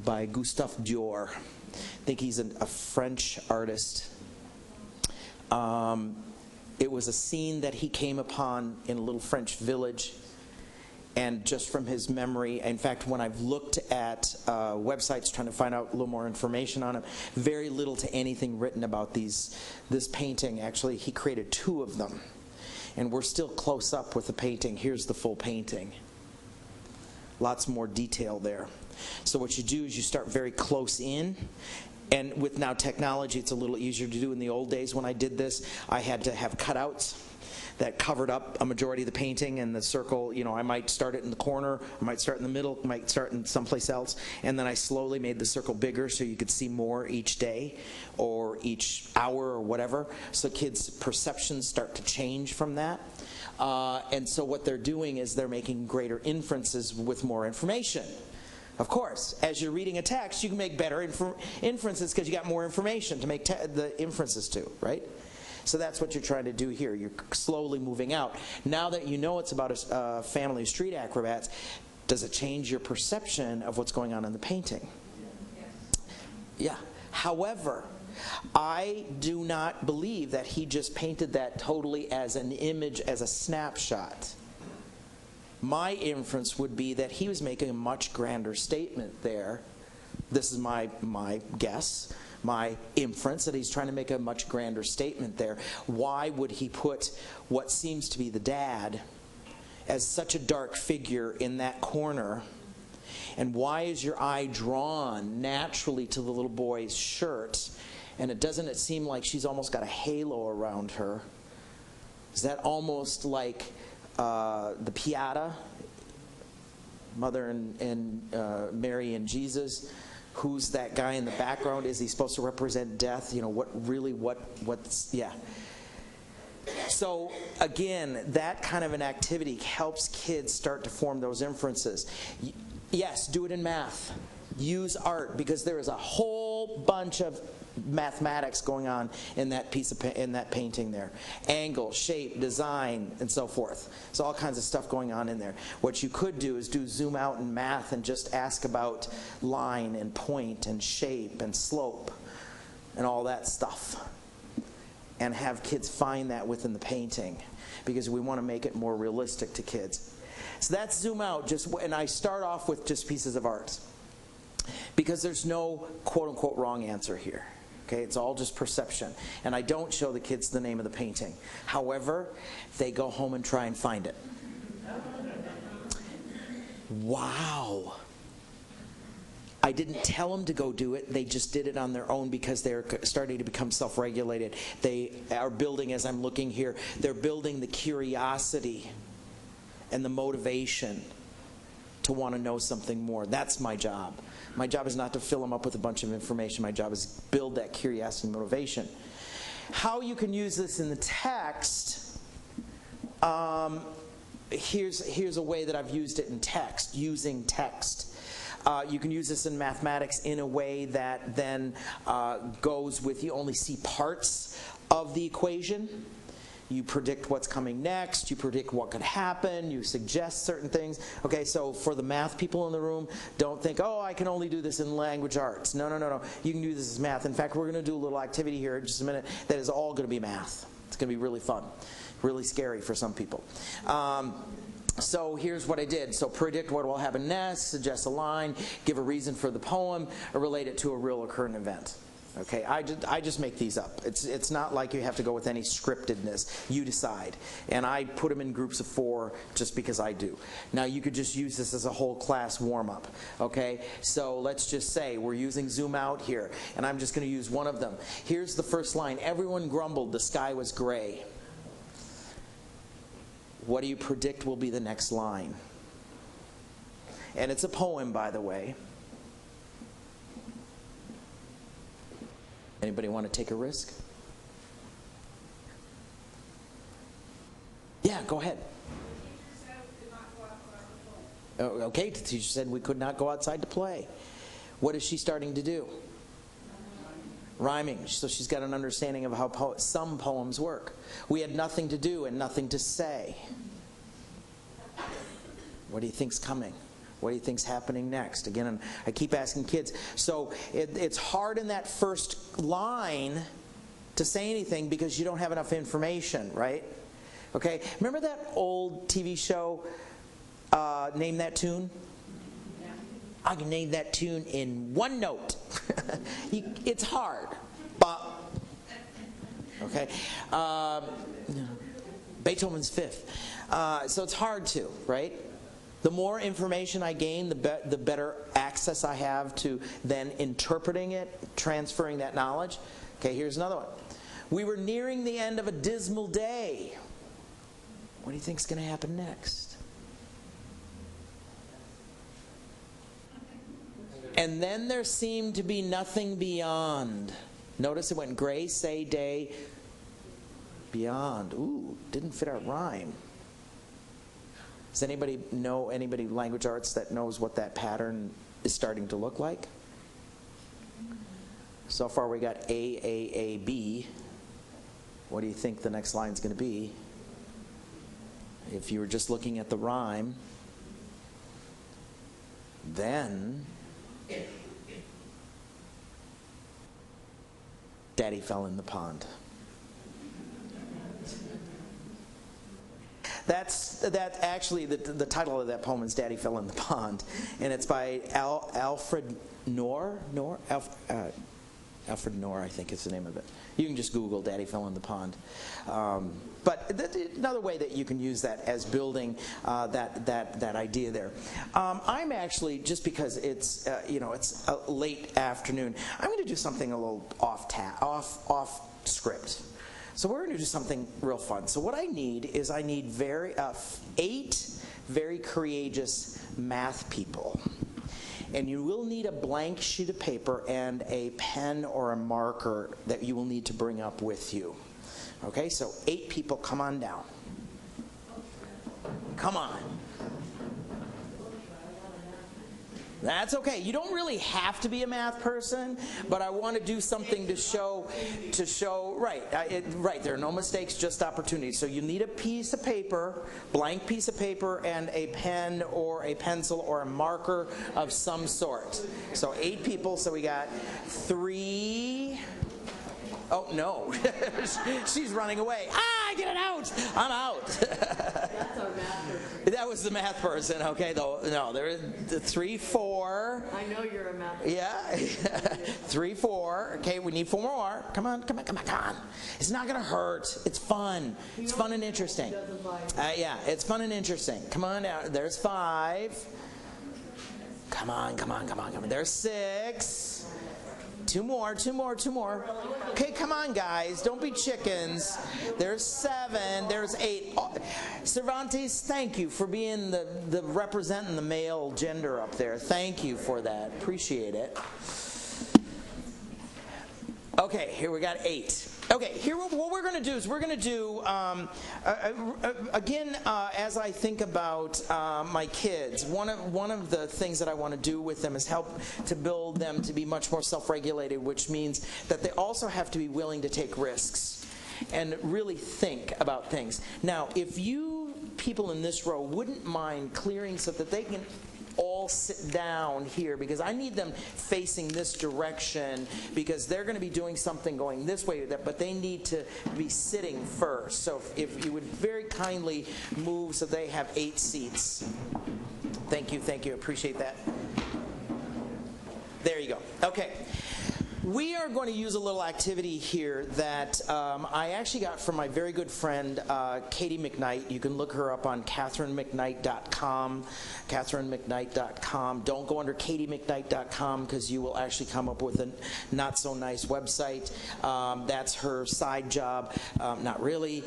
by Gustave Dior. I think he's a French artist. It was a scene that he came upon in a little French village. And just from his memory, in fact, when I've looked at websites trying to find out a little more information on him, very little to anything written about this painting. Actually, he created 2 of them. And we're still close up with the painting. Here's the full painting. Lots more detail there. So what you do is you start very close in. And with now technology, it's a little easier to do. In the old days when I did this, I had to have cutouts that covered up a majority of the painting, and the circle, I might start it in the corner, I might start in the middle, I might start in someplace else, and then I slowly made the circle bigger so you could see more each day or each hour or whatever. So kids' perceptions start to change from that. And so what they're doing is they're making greater inferences with more information. Of course, as you're reading a text, you can make better inferences because you got more information to make the inferences to, right? So that's what you're trying to do here. You're slowly moving out. Now that you know it's about a family of street acrobats, Does it change your perception of what's going on in the painting? Yeah. However, I do not believe that he just painted that totally as an image, as a snapshot. My inference would be that he was making a much grander statement there. This is my guess, my inference, that he's trying to make a much grander statement there. Why would he put what seems to be the dad as such a dark figure in that corner? And why is your eye drawn naturally to the little boy's shirt? And doesn't it seem like she's almost got a halo around her? Is that almost like the Pietà, Mother and Mary and Jesus? Who's that guy in the background? Is he supposed to represent death? You know, what's, yeah. So again, that kind of an activity helps kids start to form those inferences. Yes, do it in math. Use art, because there is a whole bunch of mathematics going on in that in that painting there. Angle, shape, design, and so forth. There's all kinds of stuff going on in there. What you could do is zoom out in math and just ask about line and point and shape and slope and all that stuff, and have kids find that within the painting, because we want to make it more realistic to kids. So that's zoom out, and I start off with just pieces of art, because there's no quote-unquote wrong answer here. Okay, it's all just perception. And I don't show the kids the name of the painting. However, they go home and try and find it. Wow. I didn't tell them to go do it. They just did it on their own because they're starting to become self-regulated. They are building, as I'm looking here, they're building the curiosity and the motivation to want to know something more. That's my job. My job is not to fill them up with a bunch of information. My job is build that curiosity and motivation. How you can use this in the text, here's a way that I've used it in text, using text. You can use this in mathematics in a way that then goes with, you only see parts of the equation. You predict what's coming next. You predict what could happen. You suggest certain things. Okay, so for the math people in the room, don't think, oh, I can only do this in language arts. No, no, no, no. You can do this as math. In fact, we're going to do a little activity here in just a minute that is all going to be math. It's going to be really fun, really scary for some people. So here's what I did. So predict what will happen next, suggest a line, give a reason for the poem, or relate it to a real or current event. Okay, I just make these up. It's not like you have to go with any scriptedness. You decide. And I put them in groups of 4 just because I do. Now you could just use this as a whole class warm-up. Okay, so let's just say we're using zoom out here, and I'm just going to use one of them. Here's the first line. Everyone grumbled the sky was gray. What do you predict will be the next line? And it's a poem, by the way. Anybody want to take a risk? Yeah, go ahead. Oh, okay, the teacher said we could not go outside to play. What is she starting to do? Rhyming. So she's got an understanding of how some poems work. We had nothing to do and nothing to say. What do you think's coming? What do you think's happening next? Again, I keep asking kids. So it's hard in that first line to say anything because you don't have enough information, right? Okay. Remember that old TV show, Name That Tune? Yeah. I can name that tune in one note. It's hard. Okay. Beethoven's Fifth. So it's hard to, right? The more information I gain, the better access I have to then interpreting it, transferring that knowledge. Okay, here's another one. We were nearing the end of a dismal day. What do you think's going to happen next? And then there seemed to be nothing beyond. Notice it went gray, say, day, beyond. Ooh, didn't fit our rhyme. Does anybody know language arts that knows what that pattern is starting to look like? So far we got A, B. What do you think the next line's going to be? If you were just looking at the rhyme, Then Daddy fell in the pond. That's actually the title of that poem is "Daddy Fell in the Pond," and it's by Alfred Noor. Alfred Noor, I think is the name of it. You can just Google "Daddy Fell in the Pond." But another way that you can use that as building that idea there. I'm actually, just because it's it's a late afternoon, I'm going to do something a little off script. So we're going to do something real fun. So what I need is 8 very courageous math people. And you will need a blank sheet of paper and a pen or a marker that you will need to bring up with you. Okay, so 8 people, come on down. Come on. That's okay. You don't really have to be a math person, but I want to do something to show, right, there are no mistakes, just opportunities. So you need a piece of paper, blank piece of paper, and a pen or a pencil or a marker of some sort. So 8 people, so we got 3. Oh, no. She's running away. Get it out. I'm out. That's our math person. That was the math person, okay? No, there is 3, 4. I know you're a math person. Yeah. 3, 4. Okay, we need 4 more. Come on. It's not going to hurt. It's fun. It's fun and interesting. Yeah, it's fun and interesting. Come on down. There's 5. Come on. There's 6. 2 more. Okay, come on, guys. Don't be chickens. There's 7. There's 8. Oh, Cervantes, thank you for being the representing the male gender up there. Thank you for that. Appreciate it. Okay, here we got 8. Okay, here what we're going to do is we're going to do, again, as I think about my kids, one of the things that I want to do with them is help to build them to be much more self-regulated, which means that they also have to be willing to take risks and really think about things. Now, if you people in this row wouldn't mind clearing so that they can all sit down here, because I need them facing this direction, because they're going to be doing something going this way, but they need to be sitting first. So if you would very kindly move so they have 8 seats. Thank you, appreciate that. There you go. Okay. We are going to use a little activity here that I actually got from my very good friend, Katie McKnight. You can look her up on CatherineMcKnight.com. CatherineMcKnight.com. Don't go under KatieMcKnight.com, because you will actually come up with a not-so-nice website. That's her side job. Not really.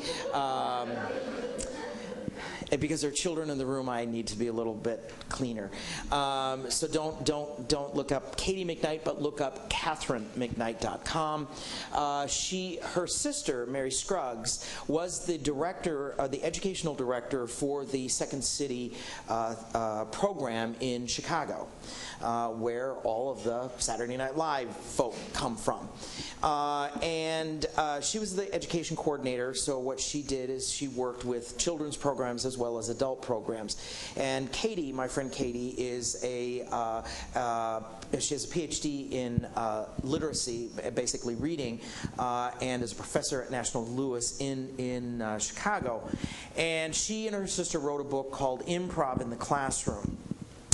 Because there are children in the room, I need to be a little bit cleaner. So don't look up Katie McKnight, but look up CatherineMcKnight.com. Her sister, Mary Scruggs, was the director, the educational director for the Second City program in Chicago, where all of the Saturday Night Live folk come from. And she was the education coordinator, so what she did is she worked with children's programs as well as adult programs. And Katie, my friend Katie, is she has a PhD in literacy, basically reading, and is a professor at National Louis in Chicago. And she and her sister wrote a book called Improv in the Classroom.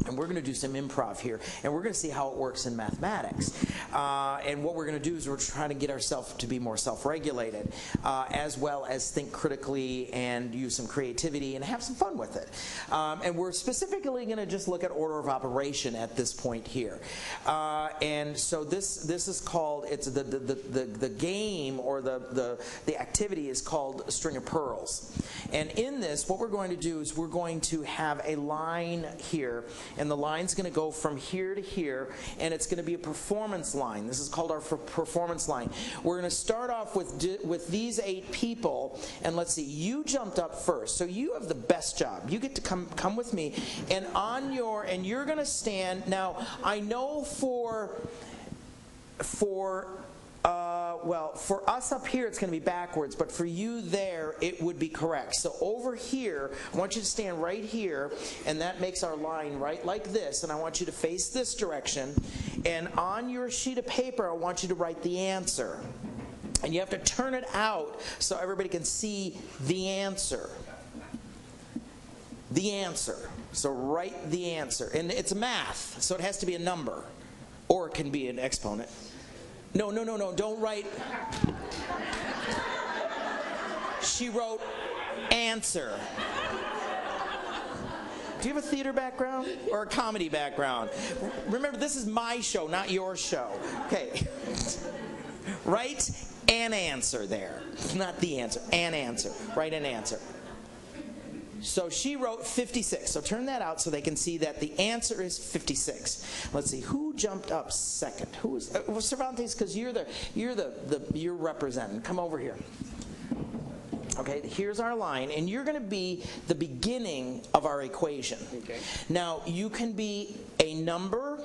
And we're going to do some improv here, and we're going to see how it works in mathematics. And what we're going to do is we're trying to get ourselves to be more self-regulated, as well as think critically and use some creativity and have some fun with it. And we're specifically going to just look at order of operation at this point here. And so this is called, it's the game, or the activity is called String of Pearls. And in this, what we're going to do is we're going to have a line here, and the line's going to go from here to here, and it's going to be a performance line. This is called our performance line. We're going to start off with these 8 people, and let's see, you jumped up first, so you have the best job. You get to come with me, and you're going to stand. Now, I know for Well, for us up here, it's going to be backwards, but for you there, it would be correct. So over here, I want you to stand right here, and that makes our line right like this, and I want you to face this direction. And on your sheet of paper, I want you to write the answer. And you have to turn it out so everybody can see the answer. The answer. So write the answer. And it's math, so it has to be a number. Or it can be an exponent. No, don't write. She wrote answer. Do you have a theater background or a comedy background? Remember, this is my show, not your show. Okay. Write an answer there. Not the answer, an answer. Write an answer. So she wrote 56. So turn that out so they can see that the answer is 56. Let's see, who jumped up second? Who was well, Cervantes? Because you're representing. Come over here. Okay, here's our line, and you're going to be the beginning of our equation. Okay. Now you can be a number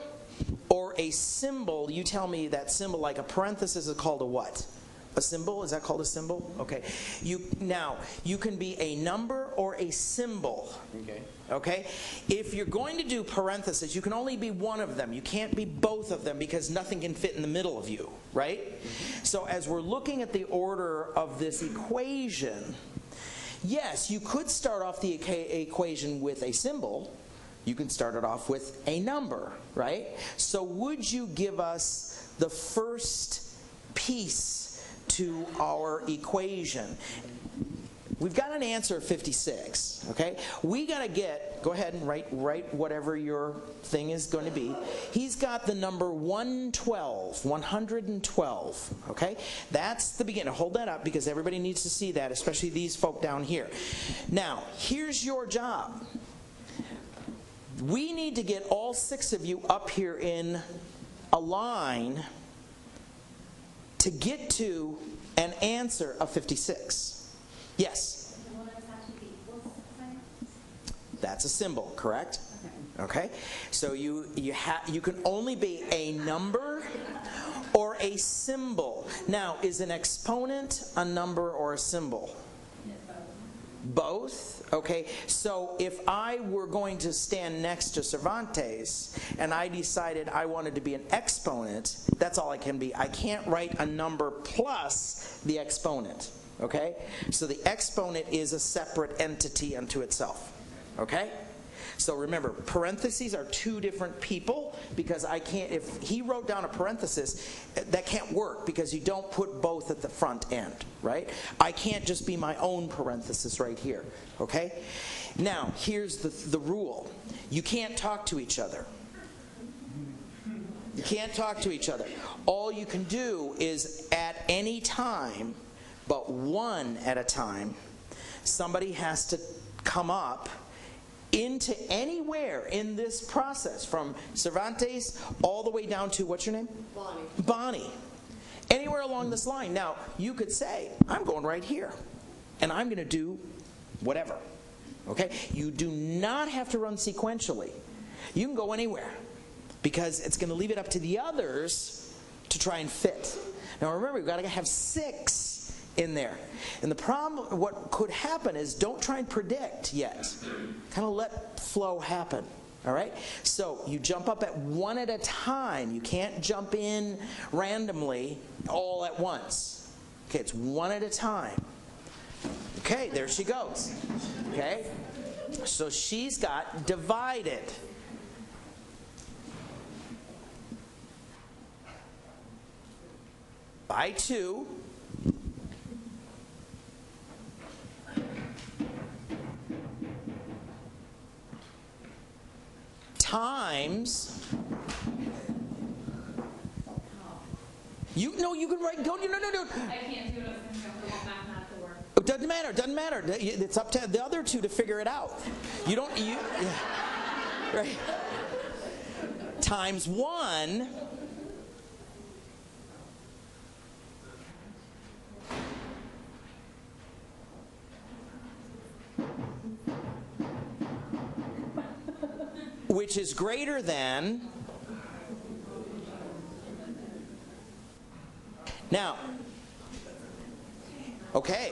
or a symbol. You tell me that symbol, like a parenthesis, is called a what? A symbol? Is that called a symbol? Okay. Now, you can be a number or a symbol. Okay. Okay? If you're going to do parentheses, you can only be one of them. You can't be both of them because nothing can fit in the middle of you, right? Mm-hmm. So as we're looking at the order of this equation, yes, you could start off the equation with a symbol. You can start it off with a number, right? So would you give us the first piece to our equation? We've got an answer of 56, okay? We got to go ahead and write whatever your thing is going to be. He's got the number 112, okay? That's the beginning. Hold that up because everybody needs to see that, especially these folk down here. Now, here's your job. We need to get all 6 of you up here in a line to get to an answer of 56. Yes? That's a symbol, correct? Okay. So you can only be a number or a symbol. Now, is an exponent a number or a symbol? Both? Okay, so if I were going to stand next to Cervantes and I decided I wanted to be an exponent, that's all I can be. I can't write a number plus the exponent, okay? So the exponent is a separate entity unto itself, okay? So remember, parentheses are 2 different people because I can't, if he wrote down a parenthesis, that can't work because you don't put both at the front end, right? I can't just be my own parenthesis right here, okay? Now, here's the rule. You can't talk to each other. You can't talk to each other. All you can do is at any time, but one at a time, somebody has to come up into anywhere in this process, from Cervantes all the way down to, what's your name? Bonnie. Bonnie. Anywhere along this line. Now, you could say, I'm going right here, and I'm going to do whatever. Okay? You do not have to run sequentially. You can go anywhere, because it's going to leave it up to the others to try and fit. Now, remember, we've got to have 6 in there. And the problem, what could happen is don't try and predict yet. Kind of let flow happen. All right? So you jump up at one at a time. You can't jump in randomly all at once. Okay, it's one at a time. Okay, there she goes. Okay? So she's got divided. By 2. Times. You can write. No. I can't do it. I was going to go for mathematical work. It doesn't matter. It's up to the other 2 to figure it out. Right. Times 1. Which is greater than. Now, Okay.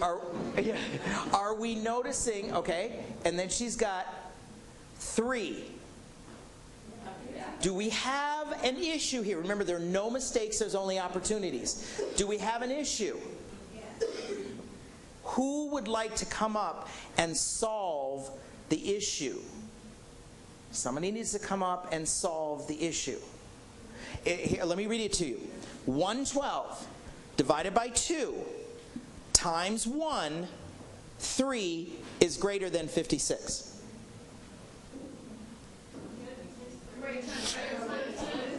Are we noticing? Okay. And then she's got 3. Do we have an issue here? Remember, there are no mistakes, there's only opportunities. Do we have an issue? Who would like to come up and solve the issue? Somebody needs to come up and solve the issue. Here, let me read it to you. 112 divided by 2 times 1, 3 is greater than 56.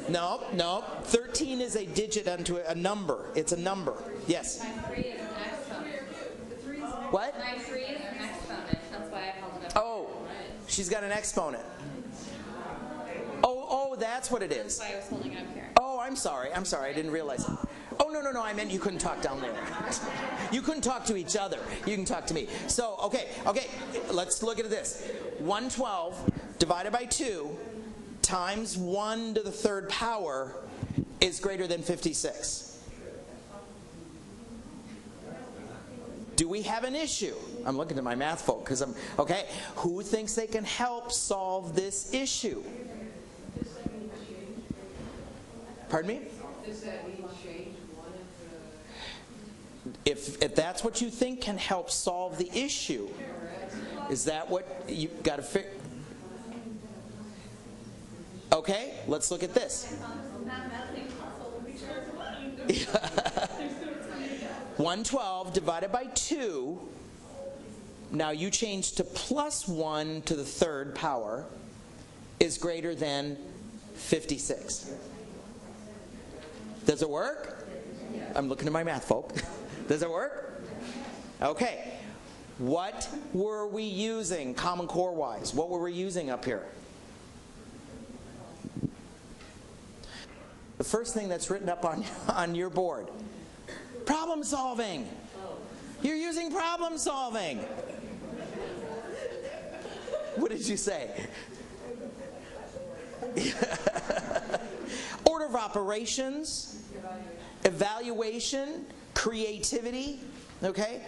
No. 13 is a digit unto a number. It's a number. Yes. My 3 is an exponent. What? My 3 is an exponent. That's why I called it up. Oh, she's got an exponent. Oh, that's what it is. That's why I was holding it up here. Oh, I'm sorry. I didn't realize it. Oh, no. I meant you couldn't talk down there. You couldn't talk to each other. You can talk to me. So, okay. Let's look at this. 112 divided by 2 times 1 to the 3rd power is greater than 56. Do we have an issue? I'm looking at my math folk because okay. Who thinks they can help solve this issue? Pardon me? Does that mean change one of the... If that's what you think can help solve the issue, is that what you got to figure? Okay, let's look at this. 112 divided by 2. Now you change to plus 1 to the 3rd power is greater than 56. Does it work? I'm looking at my math folk. Does it work? Okay. What were we using Common Core wise? What were we using up here? The first thing that's written up on your board. Problem solving. You're using problem solving. What did you say? Order of operations, evaluation, creativity. Okay?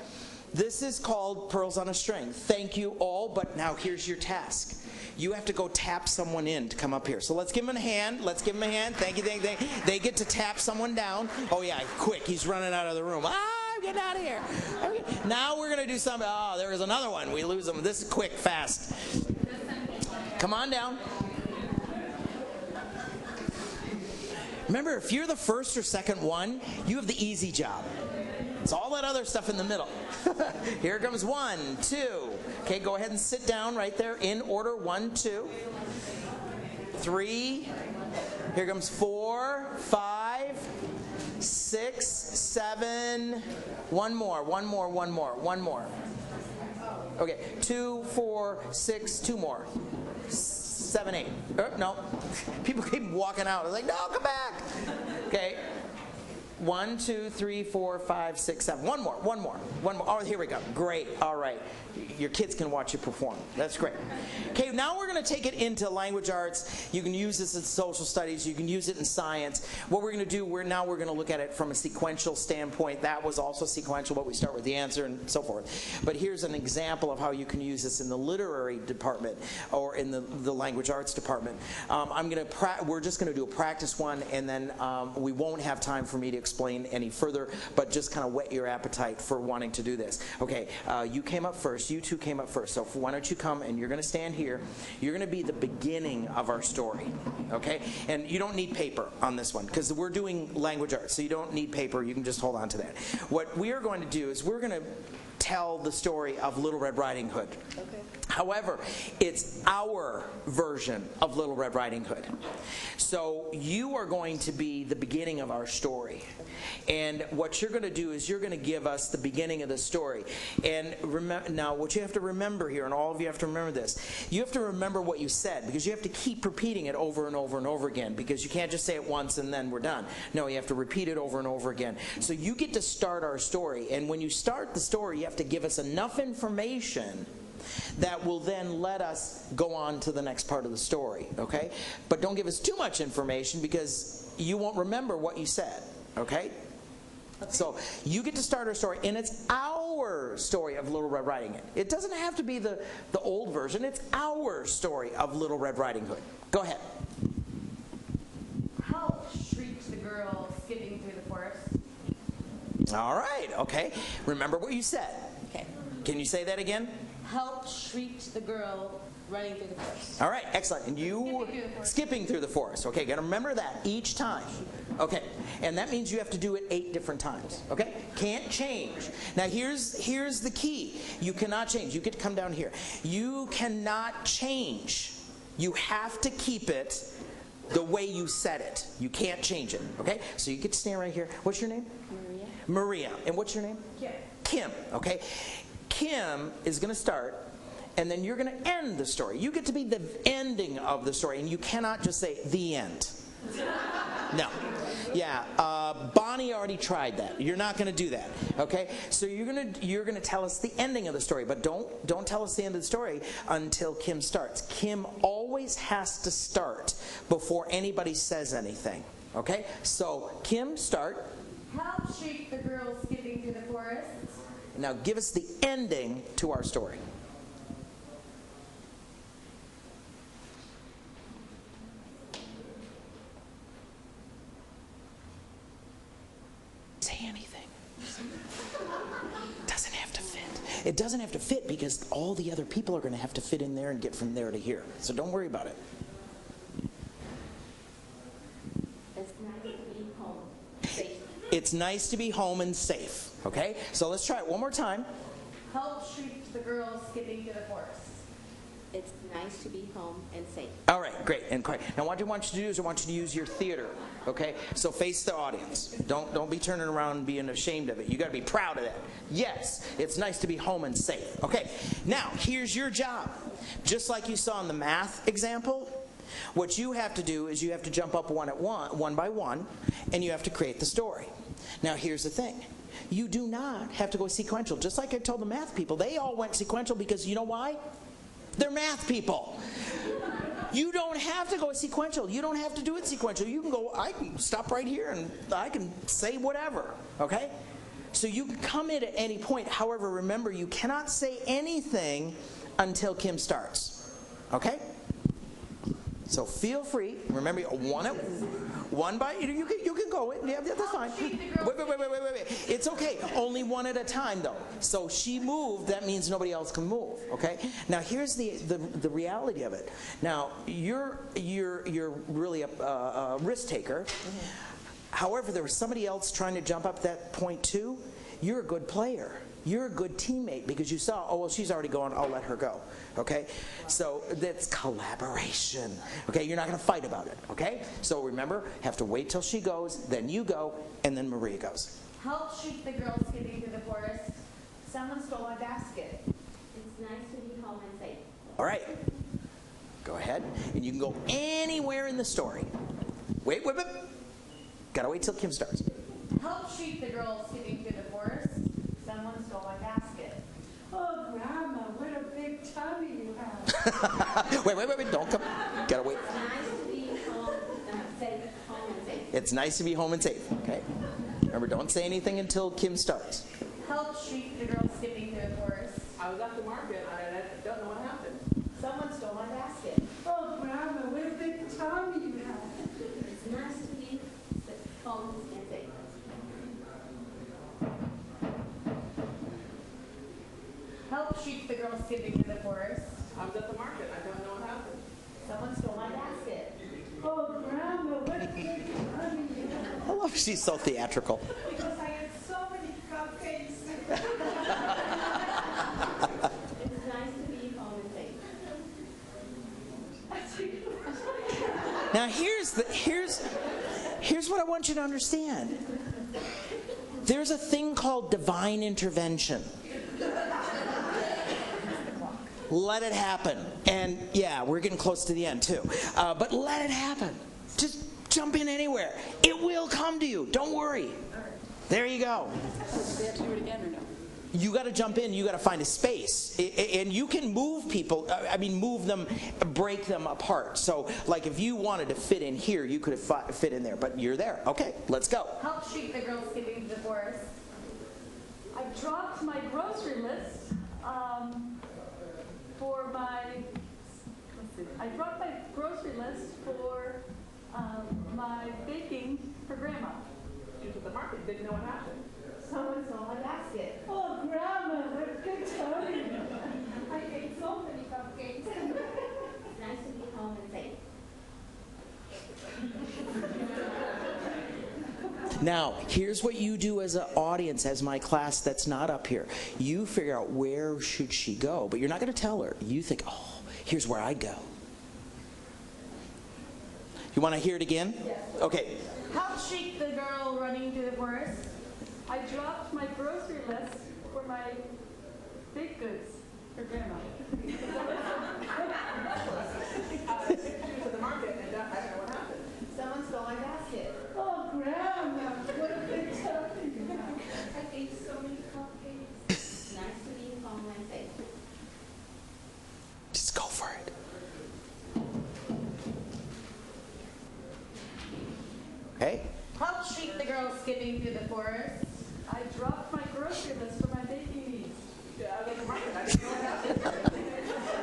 This is called Pearls on a String. Thank you all, but now here's your task. You have to go tap someone in to come up here. So let's give him a hand. Thank you. They get to tap someone down. Oh yeah, quick, he's running out of the room. I'm getting out of here. Now we're going to do something. Oh, there is another one. We lose them. This is quick, fast. Come on down. Remember, if you're the first or second one, you have the easy job. It's all that other stuff in the middle. Here comes 1, 2. Okay, go ahead and sit down right there in order. 1, 2, 3. Here comes 4, 5, 6, 7. One more. Okay, 2, 4, 6. 2 more. 7, 8. No, people keep walking out. I was like, no, come back. Okay. 1, 2, 3, 4, 5, 6, 7. One more. Oh, here we go. Great. All right. Your kids can watch you perform. That's great. Okay, now we're going to take it into language arts. You can use this in social studies. You can use it in science. What we're going to do, we're going to look at it from a sequential standpoint. That was also sequential, but we start with the answer and so forth. But here's an example of how you can use this in the literary department or in the language arts department. We're just going to do a practice one, and then we won't have time for me to explain any further, but just kind of whet your appetite for wanting to do this. Okay, you came up first. You two came up first. So why don't you come, and you're going to stand here. You're going to be the beginning of our story, okay? And you don't need paper on this one because we're doing language arts, so you don't need paper. You can just hold on to that. What we are going to do is we're going to tell the story of Little Red Riding Hood. Okay. However, it's our version of Little Red Riding Hood. So you are going to be the beginning of our story. And what you're going to do is you're going to give us the beginning of the story. And now what you have to remember here, and all of you have to remember this, you have to remember what you said because you have to keep repeating it over and over and over again because you can't just say it once and then we're done. No, you have to repeat it over and over again. So you get to start our story. And when you start the story, you have to give us enough information that will then let us go on to the next part of the story, okay? But don't give us too much information because you won't remember what you said, okay? So you get to start our story, and it's our story of Little Red Riding Hood. It doesn't have to be the old version. It's our story of Little Red Riding Hood. Go ahead. Help, shrieked the girl, skipping through the forest. All right, okay. Remember what you said. Okay. Can you say that again? Help, shrieked the girl, running through the forest. All right, excellent. And you skipping through the forest. Okay, got to remember that each time. Okay, and that means you have to do it 8 different times. Okay, can't change. Now here's the key. You cannot change. You get to come down here. You cannot change. You have to keep it the way you said it. You can't change it. Okay, so you get to stand right here. What's your name? Maria. Maria. And what's your name? Kim. Kim. Okay, Kim is going to start. And then you're going to end the story. You get to be the ending of the story, and you cannot just say the end. No. Yeah, Bonnie already tried that. You're not going to do that. Okay? So you're going to tell us the ending of the story, but don't tell us the end of the story until Kim starts. Kim always has to start before anybody says anything. Okay? So Kim, start. Help, shrieked the girl, skipping through the forest. Now give us the ending to our story. Say anything. Doesn't have to fit. It doesn't have to fit because all the other people are going to have to fit in there and get from there to here. So don't worry about it. It's nice to be home. Safe. It's nice to be home and safe. Okay? So let's try it one more time. Help, shrieked the girl, skipping through the forest. It's nice to be home and safe. All right, great and quiet. Now what I want you to do is I want you to use your theater. Okay? So face the audience. Don't be turning around and being ashamed of it. You got to be proud of that. Yes, it's nice to be home and safe. Okay. Now, here's your job. Just like you saw in the math example, what you have to do is you have to jump up one by one, and you have to create the story. Now, here's the thing. You do not have to go sequential. Just like I told the math people, they all went sequential because you know why? They're math people. You don't have to go sequential. You don't have to do it sequential. You can go, I can stop right here and I can say whatever, okay? So you can come in at any point. However, remember, you cannot say anything until Kim starts, okay? So feel free. Remember, one by you can go. Yeah, that's fine. Wait. It's okay. Only one at a time, though. So she moved. That means nobody else can move. Okay. Now here's the reality of it. Now you're really a risk taker. However, there was somebody else trying to jump up that point too. You're a good player. You're a good teammate because you saw, oh, well, she's already going, I'll let her go, okay? So that's collaboration, okay? You're not going to fight about it, okay? So remember, have to wait till she goes, then you go, and then Maria goes. Help, shrieked the girl, skipping through the forest. Someone stole my basket. It's nice to be home and safe. All right. Go ahead, and you can go anywhere in the story. Wait. Gotta wait till Kim starts. Help, shrieked the girl, skipping through the forest. Someone stole my basket. Oh, Grandma, what a big tummy you have. Wait, don't come. Gotta wait. It's nice to be home and safe. Home and safe. It's nice to be home and safe, okay? Remember, don't say anything until Kim starts. Help, shrieked the girl, skipping through the forest. I was at the market. I don't know what happened. Someone stole my basket. Oh, Grandma, what a big tummy you have. It's nice to be home and safe. Help, shrieked the girl, skipping through the forest. I was at the market. I don't know what happened. Someone stole my basket. Oh, Grandma, what a big tummy you have. I love she's so theatrical. Because I had so many cupcakes. It's nice to be home and safe. Now here's what I want you to understand. There's a thing called divine intervention. Let it happen. And yeah, we're getting close to the end too. But let it happen. Just jump in anywhere. It will come to you. Don't worry. There you go. Do they have to do it again or no? you got to jump in, you got to find a space. And you can move people, move them, break them apart. So like if you wanted to fit in here, you could have fit in there, but you're there. Okay, let's go. Help treat the girl skipping to the forest. I dropped my grocery list for my, I dropped my grocery list for my baking for Grandma. She was at the market, didn't know what happened. Someone stole my basket. Oh, Grandma, what a good time. I ate so many cupcakes. It's nice to be home and safe. Now, here's what you do as an audience, as my class that's not up here. You figure out where should she go, but you're not going to tell her. You think, oh, here's where I'd go. You want to hear it again? Yes. Okay. Help treat the girl running through the forest. I dropped my grocery list for my baked goods for Grandma. She was at the market, and I don't know what happened. Someone stole my basket. Oh, Grandma, what a big time. I ate so many cupcakes. It's nice to be home and safe. Just go for it. Okay. Help treat the girl skipping through the forest. I dropped my grocery list for my baking needs. I was at the market, I didn't know what happened.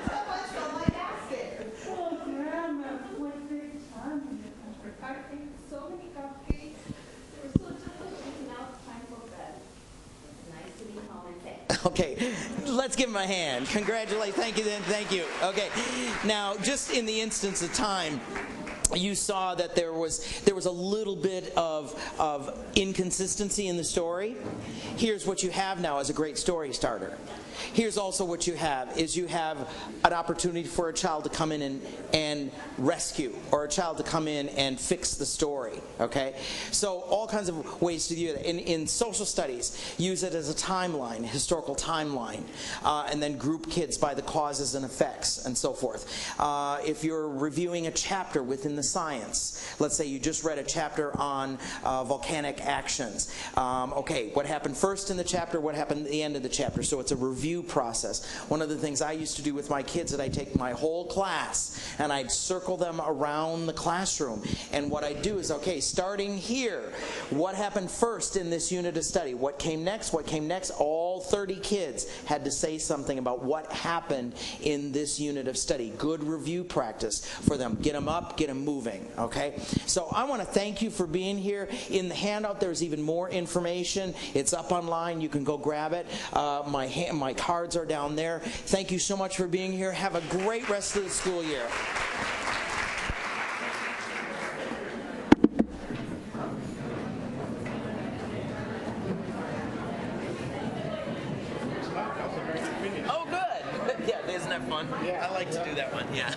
Someone stole my basket. Oh, Grandma, what a big time. I ate so many cupcakes. They were so delicious. Now it's time for bed. It's nice to be home and safe. Okay, let's give him a hand. Congratulations. Thank you, then. Thank you. Okay. Now, just in the instance of time, you saw that there was a little bit of inconsistency in the story. Here's what you have now as a great story starter. Here's also what you have is you have an opportunity for a child to come in and rescue, or a child to come in and fix the story. Okay, so all kinds of ways to do that. In social studies, use it as a timeline, a historical timeline, and then group kids by the causes and effects and so forth. If you're reviewing a chapter within the science, let's say you just read a chapter on volcanic actions. Okay, what happened first in the chapter? What happened at the end of the chapter? So it's a review process. One of the things I used to do with my kids is I'd take my whole class and I'd circle them around the classroom. And what I'd do is, okay, starting here, what happened first in this unit of study? What came next? What came next? All 30 kids had to say something about what happened in this unit of study. Good review practice for them. Get them up, get them moving, okay? So I want to thank you for being here. In the handout, there's even more information. It's up online. You can go grab it. My cards are down there. Thank you so much for being here. Have a great rest of the school year. Oh, good. Yeah, isn't that fun? Yeah. I like to do that one. Yeah.